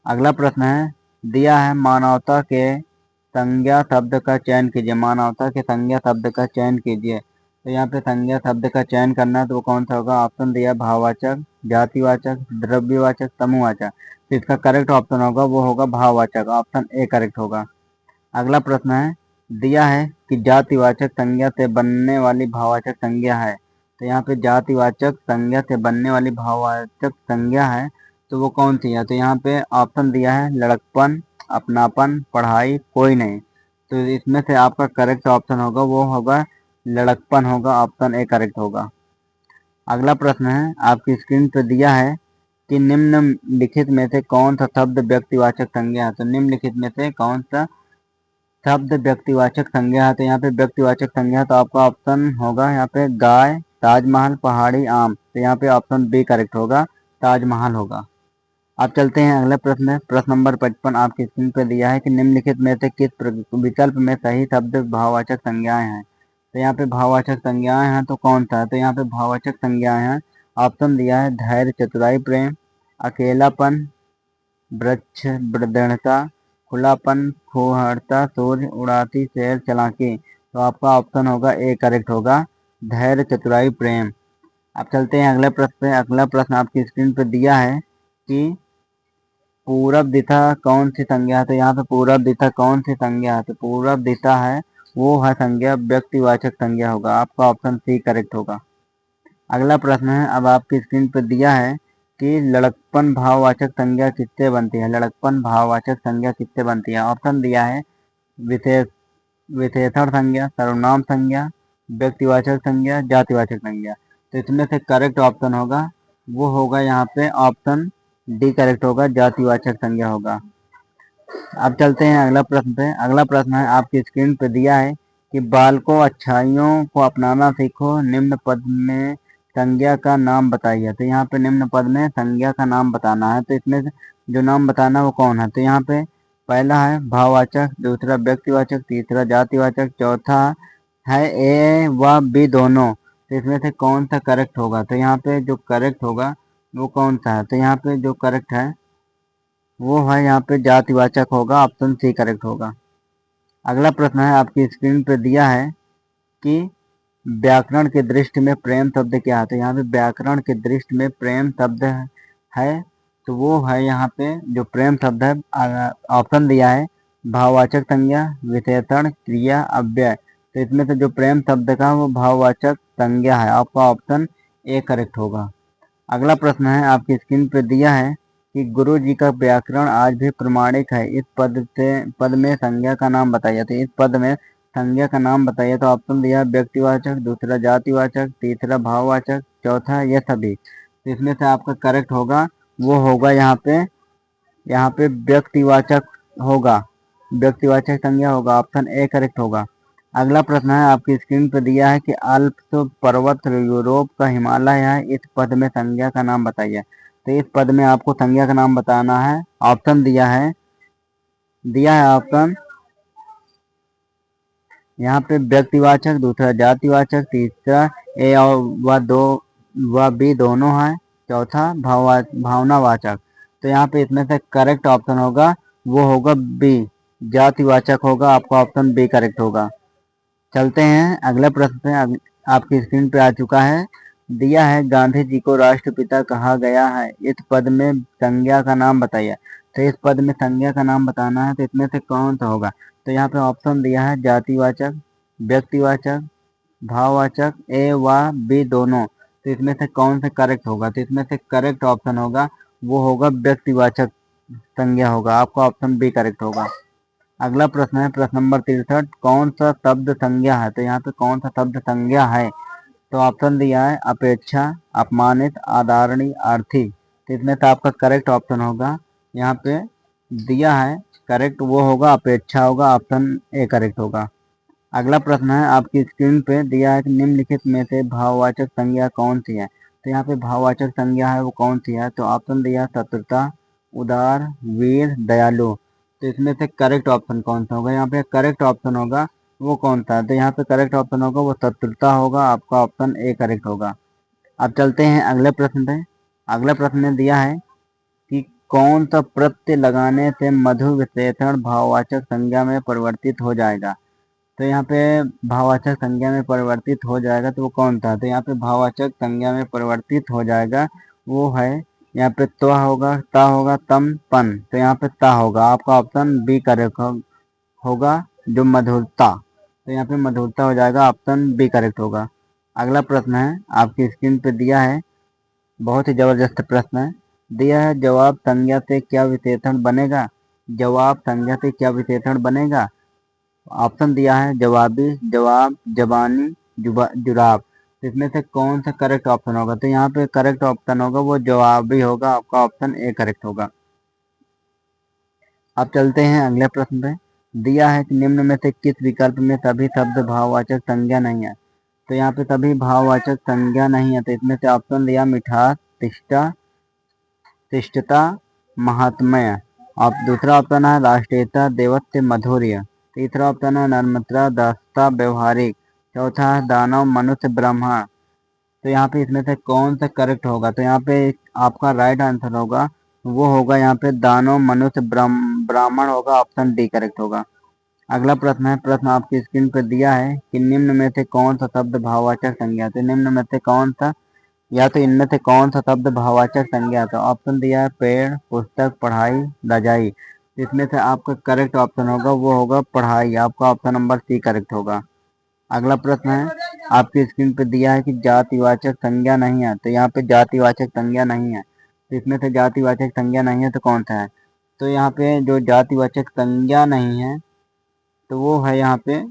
अगला प्रश्न है, दिया है मानवता के संज्ञा शब्द का चयन कीजिए। मानवता के संज्ञा शब्द का चयन कीजिए। तो यहाँ पे संज्ञा शब्द का चयन करना है तो वो कौन सा होगा? ऑप्शन दिया भाववाचक, जातिवाचक, द्रव्यवाचक, समूहवाचक। तो इसका करेक्ट ऑप्शन होगा वो होगा भाववाचक, ऑप्शन ए करेक्ट होगा। अगला प्रश्न है, दिया है कि जातिवाचक संज्ञा से बनने वाली भाववाचक संज्ञा है। तो यहाँ पे जातिवाचक संज्ञा से बनने वाली भाववाचक संज्ञा है तो वो कौन सी है? तो यहाँ पे ऑप्शन दिया है लड़कपन, अपनापन, पढ़ाई, कोई नहीं। तो इसमें से आपका करेक्ट ऑप्शन होगा वो होगा लड़कपन होगा, ऑप्शन ए करेक्ट होगा। अगला प्रश्न है, आपकी स्क्रीन पर दिया है कि निम्नलिखित में से कौन सा शब्द व्यक्तिवाचक संज्ञा है। तो निम्नलिखित में से कौन सा शब्द व्यक्तिवाचक संज्ञा है? तो यहाँ पे व्यक्तिवाचक संज्ञा तो आपका ऑप्शन होगा यहाँ पे गाय, ताजमहल, पहाड़ी, आम। तो यहाँ पे ऑप्शन बी करेक्ट होगा, ताजमहल होगा। अब चलते हैं अगले प्रश्न में। प्रश्न नंबर 55 आपकी स्क्रीन पर दिया है कि निम्नलिखित में से किस विकल्प में सही शब्द भाववाचक संज्ञाएं हैं। तो यहाँ पे भाववाचक संज्ञाएं हैं तो कौन सा है? तो यहाँ पे भाववाचक संज्ञाएं हैं, ऑप्शन दिया है धैर्य, चतुराई, प्रेम, अकेलापन, वृक्ष, दृढ़ता, खुलापन, फुहड़ता, सूर्य, उड़ाती, शेर, चालाकी। तो आपका ऑप्शन होगा ए करेक्ट होगा, धैर्य, चतुराई, प्रेम। अब चलते हैं अगले प्रश्न पे। अगला प्रश्न आपकी स्क्रीन पर दिया है कि पूरब दिशा कौन सी संज्ञा है। तो यहाँ पे पूरब दिशा कौन सी संज्ञा है? तो पूरब दिशा है वो है संज्ञा व्यक्तिवाचक संज्ञा होगा, आपका ऑप्शन सी करेक्ट होगा। अगला प्रश्न है, अब आपकी स्क्रीन पर दिया है कि लड़कपन भाववाचक संज्ञा किससे बनती है। लड़कपन भाववाचक संज्ञा किससे बनती है? ऑप्शन दिया है विशेष विशेषण संज्ञा, सर्वनाम संज्ञा, व्यक्तिवाचक संज्ञा, जातिवाचक संज्ञा। तो इसमें से करेक्ट ऑप्शन होगा वो होगा यहाँ पे ऑप्शन डी करेक्ट होगा, जातिवाचक संज्ञा होगा। अब चलते हैं अगला प्रश्न पे। अगला प्रश्न है, आपकी स्क्रीन पे दिया है कि बालकों अच्छाइयों को अपनाना सीखो, निम्न पद में संज्ञा का नाम बताइए। तो यहाँ पे निम्न पद में संज्ञा का नाम बताना है। तो इसमें से जो नाम बताना है वो कौन है? तो यहाँ पे पहला है भाववाचक, दूसरा व्यक्तिवाचक, तीसरा जातिवाचक, चौथा है ए व बी दोनों। तो इसमें से कौन सा करेक्ट होगा? तो यहाँ पे जो करेक्ट होगा वो कौन सा है? तो यहाँ पे जो करेक्ट है वो है यहाँ पे जातिवाचक होगा, ऑप्शन सी करेक्ट होगा। अगला प्रश्न है, आपकी स्क्रीन पे दिया है कि व्याकरण के दृष्टि में प्रेम शब्द क्या है। तो यहाँ पे व्याकरण के दृष्टि में प्रेम शब्द है तो वो है यहाँ पे जो प्रेम शब्द है, ऑप्शन दिया है भाववाचक संज्ञा, विशेषण, क्रिया, अव्यय। तो इसमें से जो प्रेम शब्द का वो भाववाचक संज्ञा है, आपका ऑप्शन ए करेक्ट होगा। अगला प्रश्न है, आपकी स्क्रीन पे दिया है कि गुरु जी का व्याकरण आज भी प्रमाणिक है, इस पद में संज्ञा का नाम बताइए। तो इस पद में संज्ञा का नाम बताइए। तो ऑप्शन दिया व्यक्तिवाचक, दूसरा जातिवाचक, तीसरा भाववाचक, चौथा ये सभी। तो इसमें से आपका करेक्ट होगा वो होगा यहाँ पे व्यक्तिवाचक होगा, व्यक्तिवाचक संज्ञा होगा, ऑप्शन ए करेक्ट होगा। अगला प्रश्न है, आपकी स्क्रीन पर दिया है कि अल्प्स पर्वत यूरोप का हिमालय है, इस पद में संज्ञा का नाम बताइए। तो इस पद में आपको संज्ञा का नाम बताना है। ऑप्शन दिया है ऑप्शन यहाँ पे व्यक्तिवाचक, दूसरा जातिवाचक, तीसरा ए और व बी दोनों है, चौथा भावनावाचक। तो यहाँ पे इसमें से करेक्ट ऑप्शन होगा वो होगा बी, जातिवाचक होगा, आपका ऑप्शन बी करेक्ट होगा। चलते हैं अगले प्रश्न पे। आपकी स्क्रीन पे आ चुका है, दिया है गांधी जी को राष्ट्रपिता कहा गया है, इस पद में संज्ञा का नाम बताइए। तो इस पद में संज्ञा का नाम बताना है तो इसमें से कौन सा होगा? तो यहाँ पे ऑप्शन दिया है जातिवाचक, व्यक्तिवाचक, भाववाचक, ए व बी दोनों। तो इसमें से कौन सा करेक्ट होगा? तो इसमें से करेक्ट ऑप्शन होगा वो होगा व्यक्तिवाचक संज्ञा होगा, आपका ऑप्शन बी करेक्ट होगा। अगला प्रश्न है, प्रश्न नंबर 63, कौन सा शब्द संज्ञा है। तो यहाँ पे कौन सा शब्द संज्ञा है? तो ऑप्शन दिया है अपेक्षा, अपमानित, आदरणीय, आर्थी। तो इसमें से आपका करेक्ट ऑप्शन होगा यहाँ पे दिया है करेक्ट वो होगा अपेक्षा होगा, ऑप्शन ए करेक्ट होगा। अगला प्रश्न है, आपकी स्क्रीन पे दिया है कि निम्नलिखित में से भाववाचक संज्ञा कौन सी है। तो यहाँ पे भाववाचक संज्ञा है वो कौन सी है? तो ऑप्शन दिया शत्रुता, उदार, वीर, दयालु। तो इसमें से करेक्ट ऑप्शन कौन सा होगा? यहाँ पे करेक्ट ऑप्शन होगा वो कौन सा है? तो यहाँ पे करेक्ट ऑप्शन होगा वो शत्रुता होगा, आपका ऑप्शन ए करेक्ट होगा। अब चलते हैं अगले प्रश्न पे। अगला प्रश्न में दिया है कि कौन सा प्रत्यय लगाने से मधु विशेषण भाववाचक संज्ञा में परिवर्तित हो जाएगा। तो यहाँ पे भाववाचक संज्ञा में परिवर्तित हो जाएगा तो वो कौन सा। तो यहाँ पे भाववाचक संज्ञा में परिवर्तित हो जाएगा वो है यहाँ पे त्वा होगा, ता होगा, तम, पन। तो यहाँ पे ता होगा, आपका ऑप्शन बी करेक्ट होगा जो मधुरता। तो यहाँ पे मधुरता हो जाएगा, ऑप्शन बी करेक्ट होगा। अगला प्रश्न है आपकी स्क्रीन पे दिया है, बहुत ही जबरदस्त प्रश्न है। दिया है जवाब संज्ञा से क्या विशेषण बनेगा। जवाब संज्ञा से क्या विशेषण बनेगा। ऑप्शन दिया है जवाबी, जवाब, जबानी, जुराब। इसमें से कौन सा करेक्ट ऑप्शन होगा। तो यहाँ पे करेक्ट ऑप्शन होगा वो जवाबी होगा, आपका ऑप्शन ए करेक्ट होगा। अब चलते हैं अगले प्रश्न पे। दिया है कि निम्न में से किस विकल्प में सभी शब्द भाववाचक संज्ञा नहीं है। तो यहाँ पे सभी भाववाचक संज्ञा नहीं है, तो इसमें से ऑप्शन दिया मिठास, तिष्ठा, शिष्टता, महात्म्य। अब दूसरा ऑप्शन है राष्ट्रीयता, देवत्व, माधुर्य। तीसरा ऑप्शन है नम्रता, दासता, व्यवहारिक। चौथा है दानव, मनुष्य, ब्राह्मण। तो यहाँ पे इसमें से कौन सा करेक्ट होगा। तो यहाँ पे आपका राइट आंसर होगा वो होगा यहाँ पे दानव, मनुष्य, ब्राह्मण होगा, ऑप्शन डी करेक्ट होगा। अगला प्रश्न है, प्रश्न आपकी स्क्रीन पर दिया है कि निम्न में से कौन सा शब्द भाववाचक संज्ञा। तो निम्न में से कौन सा या तो इनमें से कौन सा शब्द भाववाचक संज्ञा। तो ऑप्शन दिया है पेड़, पुस्तक, पढ़ाई, रजाई। इसमें से आपका करेक्ट ऑप्शन होगा वो होगा पढ़ाई, आपका ऑप्शन नंबर सी करेक्ट होगा। अगला प्रश्न है आपकी स्क्रीन पे दिया है कि जातिवाचक संज्ञा नहीं है। तो यहाँ पे जातिवाचक संज्ञा नहीं है, तो इसमें से जातिवाचक संज्ञा नहीं है तो कौन सा है। तो यहाँ पे जो जातिवाचक संज्ञा नहीं है तो वो है यहाँ पे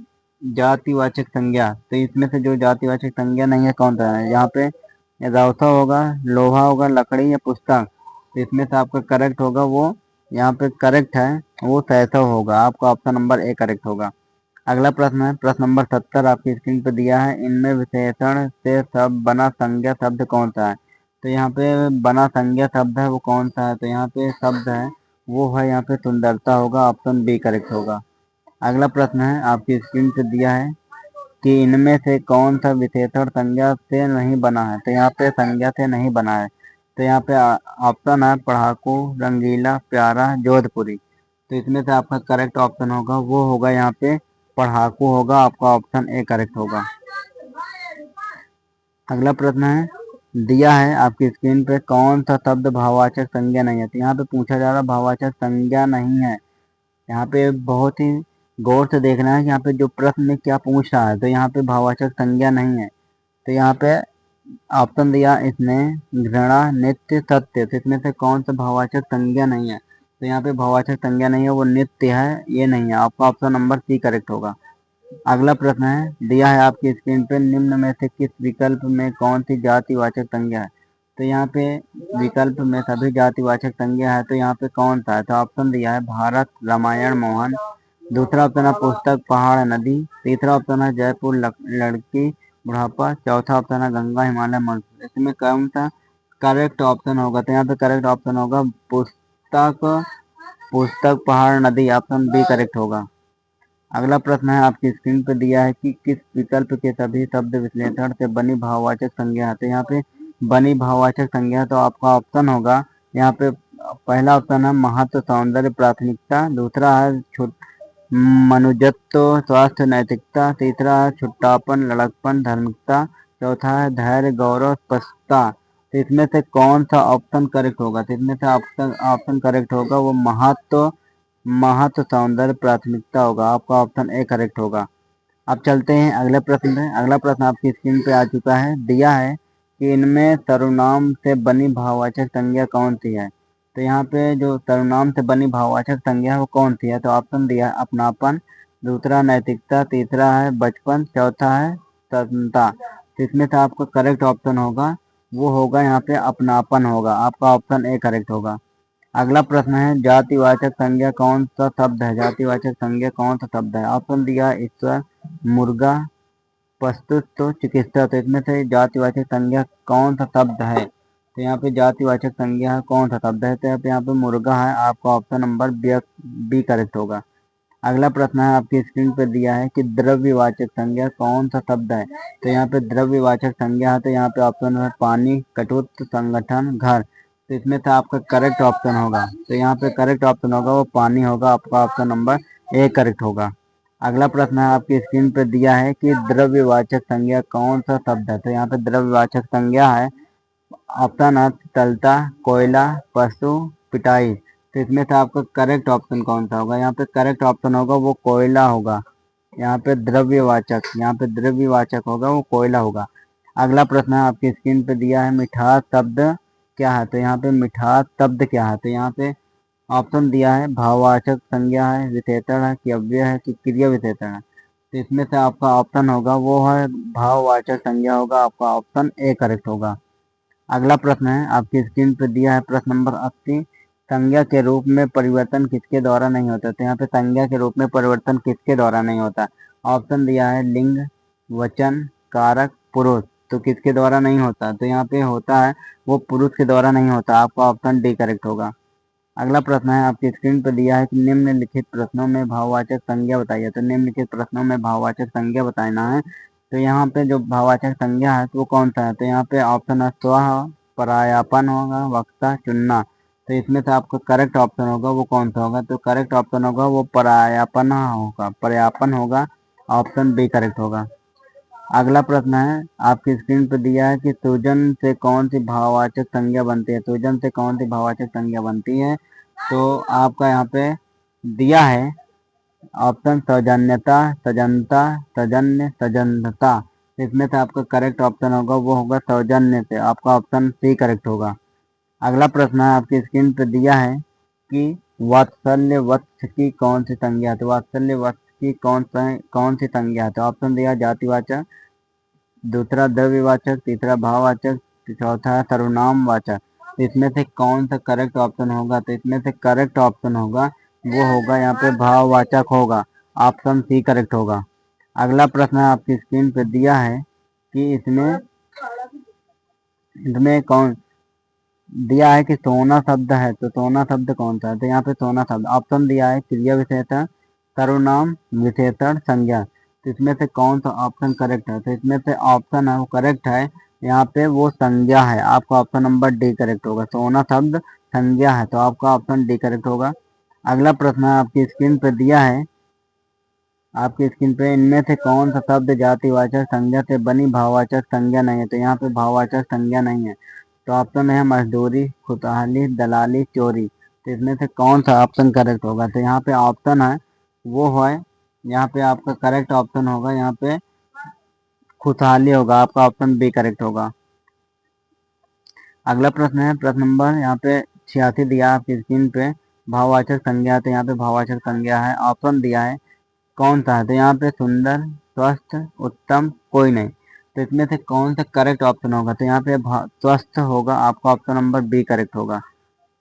जातिवाचक संज्ञा। तो इसमें से जो जातिवाचक संज्ञा नहीं है कौन सा है। यहाँ पे रौथा होगा, लोहा होगा, लकड़ी या पुस्तक। तो इसमें से आपका करेक्ट होगा वो यहाँ पे करेक्ट है वो शैशव होगा, आपका ऑप्शन नंबर ए करेक्ट होगा। अगला प्रश्न है, प्रश्न नंबर 70 आपकी स्क्रीन पर दिया है, इनमें विशेषण से सब बना संज्ञा शब्द कौन सा है। तो यहाँ पे बना संज्ञा शब्द है वो कौन सा है। तो यहाँ पे शब्द है वो है यहाँ पे सुंदरता होगा, ऑप्शन बी करेक्ट होगा। अगला प्रश्न है आपकी स्क्रीन पे दिया है कि इनमें से कौन सा विशेषण संज्ञा से नहीं बना है। तो यहाँ पे संज्ञा से नहीं बना है, तो यहाँ पे ऑप्शन है पढ़ाकू, रंगीला, प्यारा, जोधपुरी। तो इसमें से आपका करेक्ट ऑप्शन होगा वो होगा यहाँ पे पढ़ाकू होगा, आपका ऑप्शन ए करेक्ट होगा। अगला प्रश्न है दिया है आपकी स्क्रीन पे कौन सा शब्द भाववाचक संज्ञा नहीं है। तो यहाँ पे पूछा जा रहा है भाववाचक संज्ञा नहीं है। यहाँ पे बहुत ही गौर से देखना है कि यहाँ पे जो प्रश्न में क्या पूछ रहा है। तो यहाँ पे भाववाचक संज्ञा नहीं है, तो यहाँ पे ऑप्शन दिया इसने घृणा, नित्य, सत्य। तो इसमें से कौन सा भाववाचक संज्ञा नहीं है। तो यहाँ पे भाववाचक संज्ञा नहीं है वो नित्य है, ये नहीं है, आपका ऑप्शन नंबर सी करेक्ट होगा। अगला प्रश्न है दिया है आपकी स्क्रीन पे निम्न में से किस विकल्प में कौन सी जातिवाचक संज्ञा है। तो यहाँ पे विकल्प में सभी जातिवाचक संज्ञा है, तो यहाँ पे कौन सा है। तो ऑप्शन दिया है भारत, रामायण, मोहन। दूसरा ऑप्शन है पुस्तक, पहाड़, नदी। तीसरा ऑप्शन है जयपुर, लड़की, बुढ़ापा। चौथा ऑप्शन है गंगा, हिमालय, मरुस्थल। इसमें कौन सा करेक्ट ऑप्शन होगा। तो यहाँ पे करेक्ट ऑप्शन होगा पुस्तक, पुस्तक, पहाड़, नदी, ऑप्शन बी करेक्ट होगा। अगला प्रश्न है आपकी स्क्रीन पर दिया है कि किस विकल्प के सभी शब्द विश्लेषण से बनी भाववाचक संज्ञा है। तो यहाँ पे बनी भाववाचक संज्ञा तो आपका ऑप्शन होगा यहाँ पे पहला ऑप्शन है महत्व, सौंदर्य, प्राथमिकता। दूसरा है मनुजत्व, स्वास्थ्य, नैतिकता। तीसरा है छुट्टापन, लड़कपन, धार्मिकता। चौथा है धैर्य, गौरव, स्पष्टता। तो इसमें से कौन सा ऑप्शन करेक्ट होगा। तो इसमें से ऑप्शन करेक्ट होगा वो महत्व, सौंदर्य, प्राथमिकता होगा, आपका ऑप्शन ए करेक्ट होगा। अब चलते हैं अगले प्रश्न पे। अगला प्रश्न आपकी स्क्रीन पे आ चुका है, दिया है कि इनमें सर्वनाम से बनी भाववाचक संज्ञा कौन सी है। तो यहाँ पे जो सर्वनाम से बनी भाववाचक संज्ञा है वो कौन सी है। तो ऑप्शन दिया है अपनापन, दूसरा नैतिकता, तीसरा है बचपन, चौथा है स्वतंत्रता। तो इसमें से आपका करेक्ट ऑप्शन होगा वो होगा यहाँ पे अपनापन होगा, आपका ऑप्शन ए करेक्ट होगा। अगला प्रश्न है जातिवाचक संज्ञा कौन सा शब्द है। जातिवाचक संज्ञा कौन सा शब्द है। ऑप्शन दिया ईश्वर, मुर्गा, प्रस्तुत, चिकित्सा। तो इसमें से जातिवाचक संज्ञा कौन सा शब्द है। तो यहाँ पे जातिवाचक संज्ञा कौन सा शब्द है। तो यहाँ पे मुर्गा है, आपका ऑप्शन नंबर बी करेक्ट होगा। अगला प्रश्न है आपकी स्क्रीन पर दिया है कि द्रव्यवाचक संज्ञा कौन सा शब्द है। तो यहाँ पे द्रव्यवाचक संज्ञा है, तो यहाँ पे ऑप्शन है पानी, कटुत, संगठन, घर। तो इसमें से आपका करेक्ट ऑप्शन होगा, तो यहाँ पे करेक्ट ऑप्शन होगा वो पानी होगा, आपका ऑप्शन नंबर ए करेक्ट होगा। अगला प्रश्न है आपकी स्क्रीन पर दिया है कि द्रव्यवाचक संज्ञा कौन सा शब्द है। तो यहाँ पे द्रव्यवाचक संज्ञा है ऑप्शन है तलता, कोयला, पशु, पिटाई। तो इसमें से आपका करेक्ट ऑप्शन कौन सा होगा। यहाँ पे करेक्ट ऑप्शन होगा वो कोयला होगा। यहाँ पे द्रव्यवाचक होगा वो कोयला होगा। अगला प्रश्न है आपकी स्क्रीन पे दिया है मिठास शब्द क्या है। तो यहाँ पे मिठास शब्द क्या है। तो यहाँ पे ऑप्शन दिया है भाववाचक संज्ञा है, विशेषण है, कि अव्यय है, कि क्रिया विशेषण है। तो इसमें से आपका ऑप्शन होगा वो है भाववाचक संज्ञा होगा, आपका ऑप्शन ए करेक्ट होगा। अगला प्रश्न है आपकी स्क्रीन पर दिया है प्रश्न नंबर 80, संज्ञा के रूप में परिवर्तन किसके द्वारा नहीं होता। तो यहाँ पे संज्ञा के रूप में परिवर्तन किसके द्वारा नहीं होता। ऑप्शन दिया है लिंग, वचन, कारक, पुरुष। तो किसके द्वारा नहीं होता। तो यहाँ पे होता है वो पुरुष के द्वारा नहीं होता, आपका ऑप्शन डी करेक्ट होगा। अगला प्रश्न है आपकी स्क्रीन पर दिया है कि निम्नलिखित प्रश्नों में भाववाचक संज्ञा बताइए। तो निम्नलिखित प्रश्नों में भाववाचक संज्ञा बताना है। तो यहाँ पे जो भाववाचक संज्ञा है तो वो कौन सा है। तो यहाँ पे ऑप्शन है स्व, परायापन होगा, वक्ता, चुनना। तो इसमें से आपका करेक्ट ऑप्शन होगा वो कौन सा होगा। तो करेक्ट ऑप्शन होगा वो परायापन होगा, पर्यापन होगा, ऑप्शन बी करेक्ट होगा। अगला प्रश्न है आपकी स्क्रीन पर दिया है कि सूजन से कौन सी भाववाचक संज्ञा बनती है। सूजन से कौन सी भाववाचक संज्ञा बनती है। तो आपका यहाँ पे दिया है ऑप्शन सौजन्यता, सजनता, सजन्य, सजनता। इसमें से आपका करेक्ट ऑप्शन होगा वो होगा सौजन्य से, आपका ऑप्शन सी करेक्ट होगा। अगला प्रश्न है आपकी स्क्रीन पर दिया है कि वात्सल्य वत्स की कौन सी संज्ञा है। तो वात्सल्य वत्स की कौन सी संज्ञा है। तो ऑप्शन दिया जातिवाचक, दूसरा द्रव्यवाचक, तीसरा भाववाचक, चौथा है सर्वनामवाचक। तो इसमें से कौन सा करेक्ट ऑप्शन होगा। तो इसमें से करेक्ट ऑप्शन होगा वो होगा यहाँ पे भाववाचक होगा, ऑप्शन सी करेक्ट होगा। अगला प्रश्न है आपकी स्क्रीन पे दिया है कि इसमें इसमें कौन दिया है कि सोना शब्द है। तो सोना शब्द कौन सा है। तो यहाँ पे सोना शब्द ऑप्शन दिया है क्रिया विशेषण, सर्वनाम, विशेषण, संज्ञा। तो इसमें से कौन सा ऑप्शन करेक्ट है। तो इसमें से ऑप्शन है वो करेक्ट है, यहाँ पे वो संज्ञा है, आपका ऑप्शन नंबर डी करेक्ट होगा। सोना शब्द संज्ञा है, तो आपका ऑप्शन डी करेक्ट होगा। अगला प्रश्न है आपकी स्क्रीन पे दिया है, आपकी स्क्रीन पे इनमें से कौन सा शब्द जातिवाचक संज्ञा से बनी भाववाचक संज्ञा नहीं है। तो यहाँ पे भाववाचक संज्ञा नहीं है। तो ऑप्शन है मजदूरी, खुशहाली, दलाली, चोरी। तो इसमें से कौन सा ऑप्शन करेक्ट होगा। तो यहाँ पे ऑप्शन है वो है, यहाँ पे आपका करेक्ट ऑप्शन होगा यहाँ पे खुशहाली होगा, आपका ऑप्शन बी करेक्ट होगा। अगला प्रश्न है प्रश्न नंबर यहाँ पे 86 दिया आपकी स्क्रीन पे भाववाचक संज्ञा। तो यहाँ पे भाववाचक संज्ञा है, ऑप्शन दिया है कौन सा है। तो यहाँ पे सुंदर, स्वस्थ, उत्तम, कोई नहीं। तो इसमें से कौन सा करेक्ट ऑप्शन होगा। तो यहाँ पे स्वस्थ होगा, आपका ऑप्शन नंबर बी करेक्ट होगा।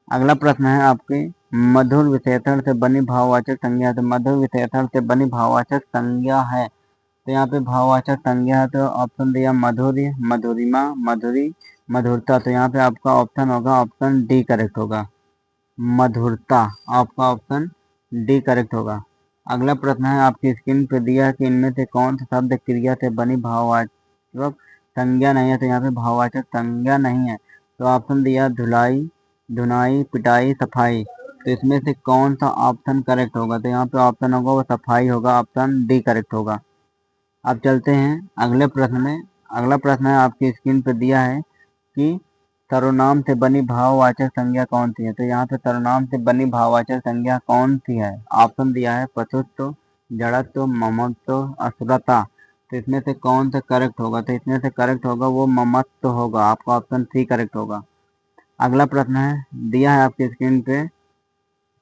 अगला प्रश्न है आपकी मधुर विशेषण से बनी भाववाचक संज्ञा। तो मधुर विशेषण से बनी भाववाचक संज्ञा है। तो यहाँ पे भाववाचक संज्ञा है, तो ऑप्शन दिया मधुर्य, मधुरिमा, मधुरी, मधुरता। तो यहाँ पे आपका ऑप्शन होगा ऑप्शन डी करेक्ट होगा, मधुरता, आपका ऑप्शन डी करेक्ट होगा। अगला प्रश्न है आपकी स्क्रीन पर दिया है कि इनमें से कौन सा शब्द क्रिया से बनी भाववाचक संज्ञा नहीं है। तो यहाँ पे भाववाचक संज्ञा नहीं है। तो ऑप्शन दिया धुलाई, धुनाई, पिटाई, सफाई। तो इसमें से कौन सा ऑप्शन करेक्ट होगा। तो यहाँ पे ऑप्शन होगा वो सफाई होगा, ऑप्शन डी करेक्ट होगा। अब चलते हैं अगले प्रश्न में। अगला प्रश्न है आपकी स्क्रीन पर दिया है कि सर्वनाम से बनी भाववाचक संज्ञा कौन सी है। तो यहाँ पे सर्वनाम से बनी भाववाचक संज्ञा कौन सी है। ऑप्शन दिया है पशुत्व, जड़त्व, ममत्व, असुरता। तो इसमें से कौन सा करेक्ट होगा। तो इसमें से करेक्ट होगा वो ममत्व होगा, आपका ऑप्शन सी करेक्ट होगा। अगला प्रश्न है दिया है आपकी स्क्रीन पे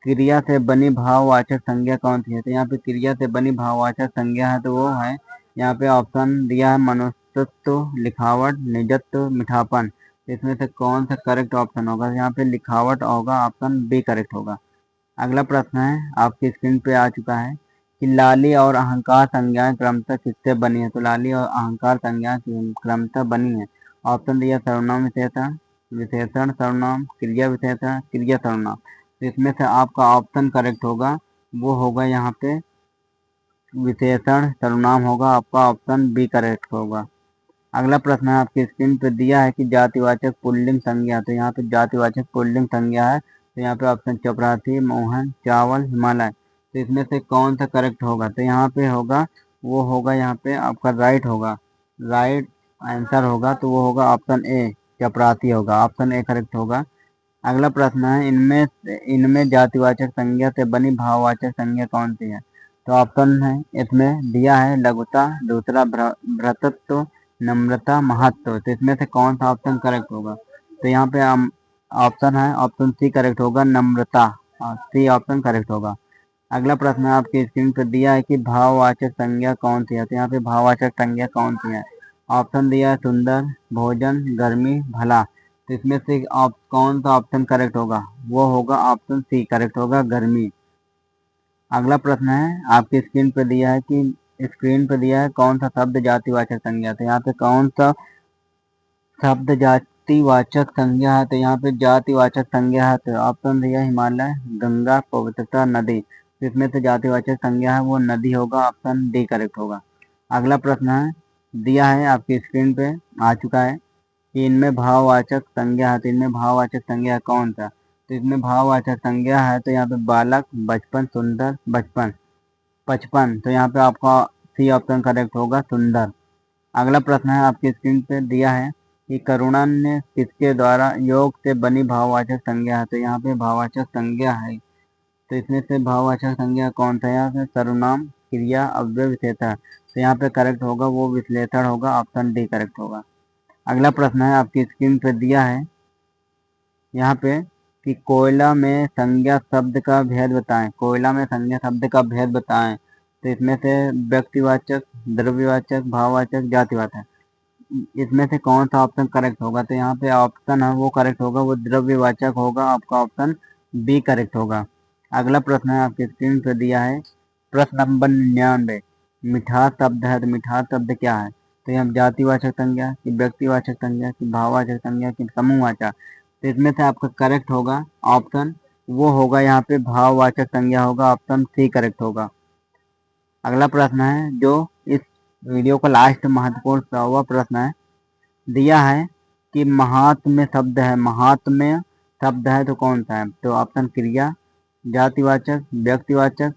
क्रिया से बनी भाववाचक संज्ञा कौन सी है। तो यहाँ पे क्रिया से बनी भाववाचक संज्ञा है, तो वो है यहाँ पे ऑप्शन दिया है मनुष्यत्व, लिखावट, निजत्व, मिठापन। इसमें से कौन सा करेक्ट ऑप्शन होगा। यहाँ पे लिखावट होगा, ऑप्शन बी करेक्ट होगा। अगला प्रश्न है आपकी स्क्रीन पे आ चुका है कि लाली और अहंकार संज्ञाएं क्रमशः किससे बनी है। तो लाली और अहंकार संज्ञा क्रमशः बनी है। ऑप्शन दिया सर्वनाम विशेषण, विशेषण सर्वनाम, क्रिया विशेषण, क्रिया सर्वनाम। तो इसमें से आपका ऑप्शन करेक्ट होगा वो होगा यहाँ पे विशेषण सर्वनाम होगा, आपका ऑप्शन बी करेक्ट होगा। अगला प्रश्न है आपकी स्क्रीन पे दिया है कि जातिवाचक पुल्लिंग संज्ञा, तो यहाँ पे जातिवाचक पुल्लिंग संज्ञा है, तो यहाँ पे ऑप्शन चपरासी, मोहन, चावल, हिमालय, तो इसमें से कौन सा करेक्ट होगा? तो यहाँ पे होगा, वो होगा यहाँ पे आपका राइट होगा, राइट आंसर होगा, तो वो होगा ऑप्शन ए, चपरासी होगा, ऑप्शन ए करेक्ट होगा। अगला प्रश्न है इनमें जातिवाचक संज्ञा से बनी भाववाचक संज्ञा कौन सी है? तो ऑप्शन है इसमें दिया है लघुता, दूसरा भ्रातृत्व, नम्रता, महत्व, तो इसमें से कौन सा ऑप्शन करेक्ट होगा? तो यहाँ पे ऑप्शन है ऑप्शन सी करेक्ट होगा, नम्रता, सी ऑप्शन करेक्ट होगा। अगला प्रश्न आपकी स्क्रीन पर दिया है कि भाववाचक संज्ञा कौन सी है? तो यहाँ पे भाववाचक संज्ञा कौन सी है? ऑप्शन दिया है सुंदर, भोजन, गर्मी, भला, तो इसमें से कौन सा ऑप्शन करेक्ट होगा? वो होगा ऑप्शन सी करेक्ट होगा, गर्मी। अगला प्रश्न है आपकी स्क्रीन पे दिया है कौन सा शब्द जातिवाचक संज्ञा, तो यहाँ पे कौन सा शब्द जातिवाचक संज्ञा है? तो यहाँ पे जातिवाचक संज्ञा है, तो ऑप्शन दिया हिमालय, गंगा, पवित्रता, नदी, तो इसमें से जातिवाचक संज्ञा है वो नदी होगा, ऑप्शन डी करेक्ट होगा। अगला प्रश्न है दिया है आपकी स्क्रीन पे आ चुका है कि इनमें भाववाचक संज्ञा है, तो इनमें भाववाचक संज्ञा कौन सा? तो इसमें भाववाचक संज्ञा है, तो यहाँ पे बालक, बचपन, सुंदर, बचपन, 55, तो यहाँ पे आपका सी ऑप्शन करेक्ट होगा, सुंदर। अगला प्रश्न है आपकी स्क्रीन पे दिया है कि करुणा ने किसके द्वारा योग से बनी भाववाचक संज्ञा है? तो यहाँ पे भाववाचक संज्ञा है, तो इसमें से भाववाचक संज्ञा कौन सा? यहाँ पे सर्वनाम, क्रिया, अव्यय, विशेषण, तो यहाँ पे करेक्ट होगा वो विश्लेषण होगा, ऑप्शन डी करेक्ट होगा। अगला प्रश्न है आपकी स्क्रीन पे दिया है यहाँ पे कि कोयला में संज्ञा शब्द का भेद बताएं, कोयला में संज्ञा शब्द का भेद बताएं, तो इसमें से व्यक्तिवाचक, द्रव्यवाचक, भाववाचक, जातिवाचक, इसमें से कौन सा ऑप्शन करेक्ट होगा? तो यहाँ पे ऑप्शन है वो करेक्ट होगा, वो द्रव्यवाचक होगा, आपका ऑप्शन बी करेक्ट होगा। अगला प्रश्न है आपकी स्क्रीन पे दिया है प्रश्न नंबर 99, मिठास शब्द है, तो मिठास शब्द क्या है? तो यहाँ जातिवाचक संज्ञा कि व्यक्तिवाचक संज्ञा कि भाववाचक संज्ञा कि समूहवाचक, तो इसमें से आपका करेक्ट होगा ऑप्शन वो होगा यहाँ पे भाववाचक संज्ञा होगा, ऑप्शन सी करेक्ट होगा। अगला प्रश्न है जो इस वीडियो का लास्ट महत्वपूर्ण हुआ प्रश्न है, दिया है कि महात्म्य शब्द है, महात्म्य शब्द है तो कौन सा है? तो ऑप्शन क्रिया, जातिवाचक, व्यक्तिवाचक,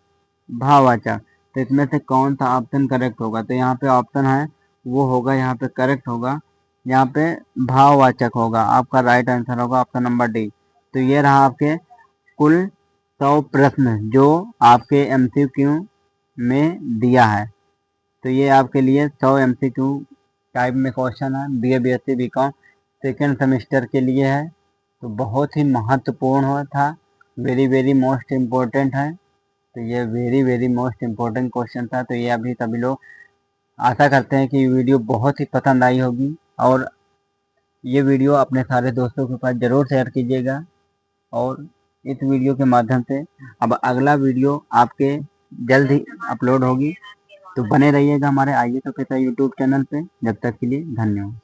भाववाचक, तो इसमें से कौन सा ऑप्शन करेक्ट होगा? तो यहाँ पे ऑप्शन है वो होगा यहाँ पे करेक्ट होगा, यहाँ पे भाववाचक होगा, आपका राइट आंसर होगा ऑप्शन नंबर डी। तो ये रहा आपके कुल 100 प्रश्न जो आपके एमसीक्यू में दिया है, तो ये आपके लिए 100 एमसीक्यू टाइप में क्वेश्चन है, BA BSc BCom second semester के लिए है, तो बहुत ही महत्वपूर्ण था, वेरी वेरी मोस्ट इम्पोर्टेंट है, तो ये very very most important question था। तो ये अभी सभी लोग आशा करते हैं कि वीडियो बहुत ही पसंद आई होगी, और ये वीडियो अपने सारे दोस्तों के पास ज़रूर शेयर कीजिएगा, और इस वीडियो के माध्यम से अब अगला वीडियो आपके जल्द ही अपलोड होगी, तो बने रहिएगा हमारे आइए तो कैसा यूट्यूब चैनल पे। जब तक के लिए धन्यवाद।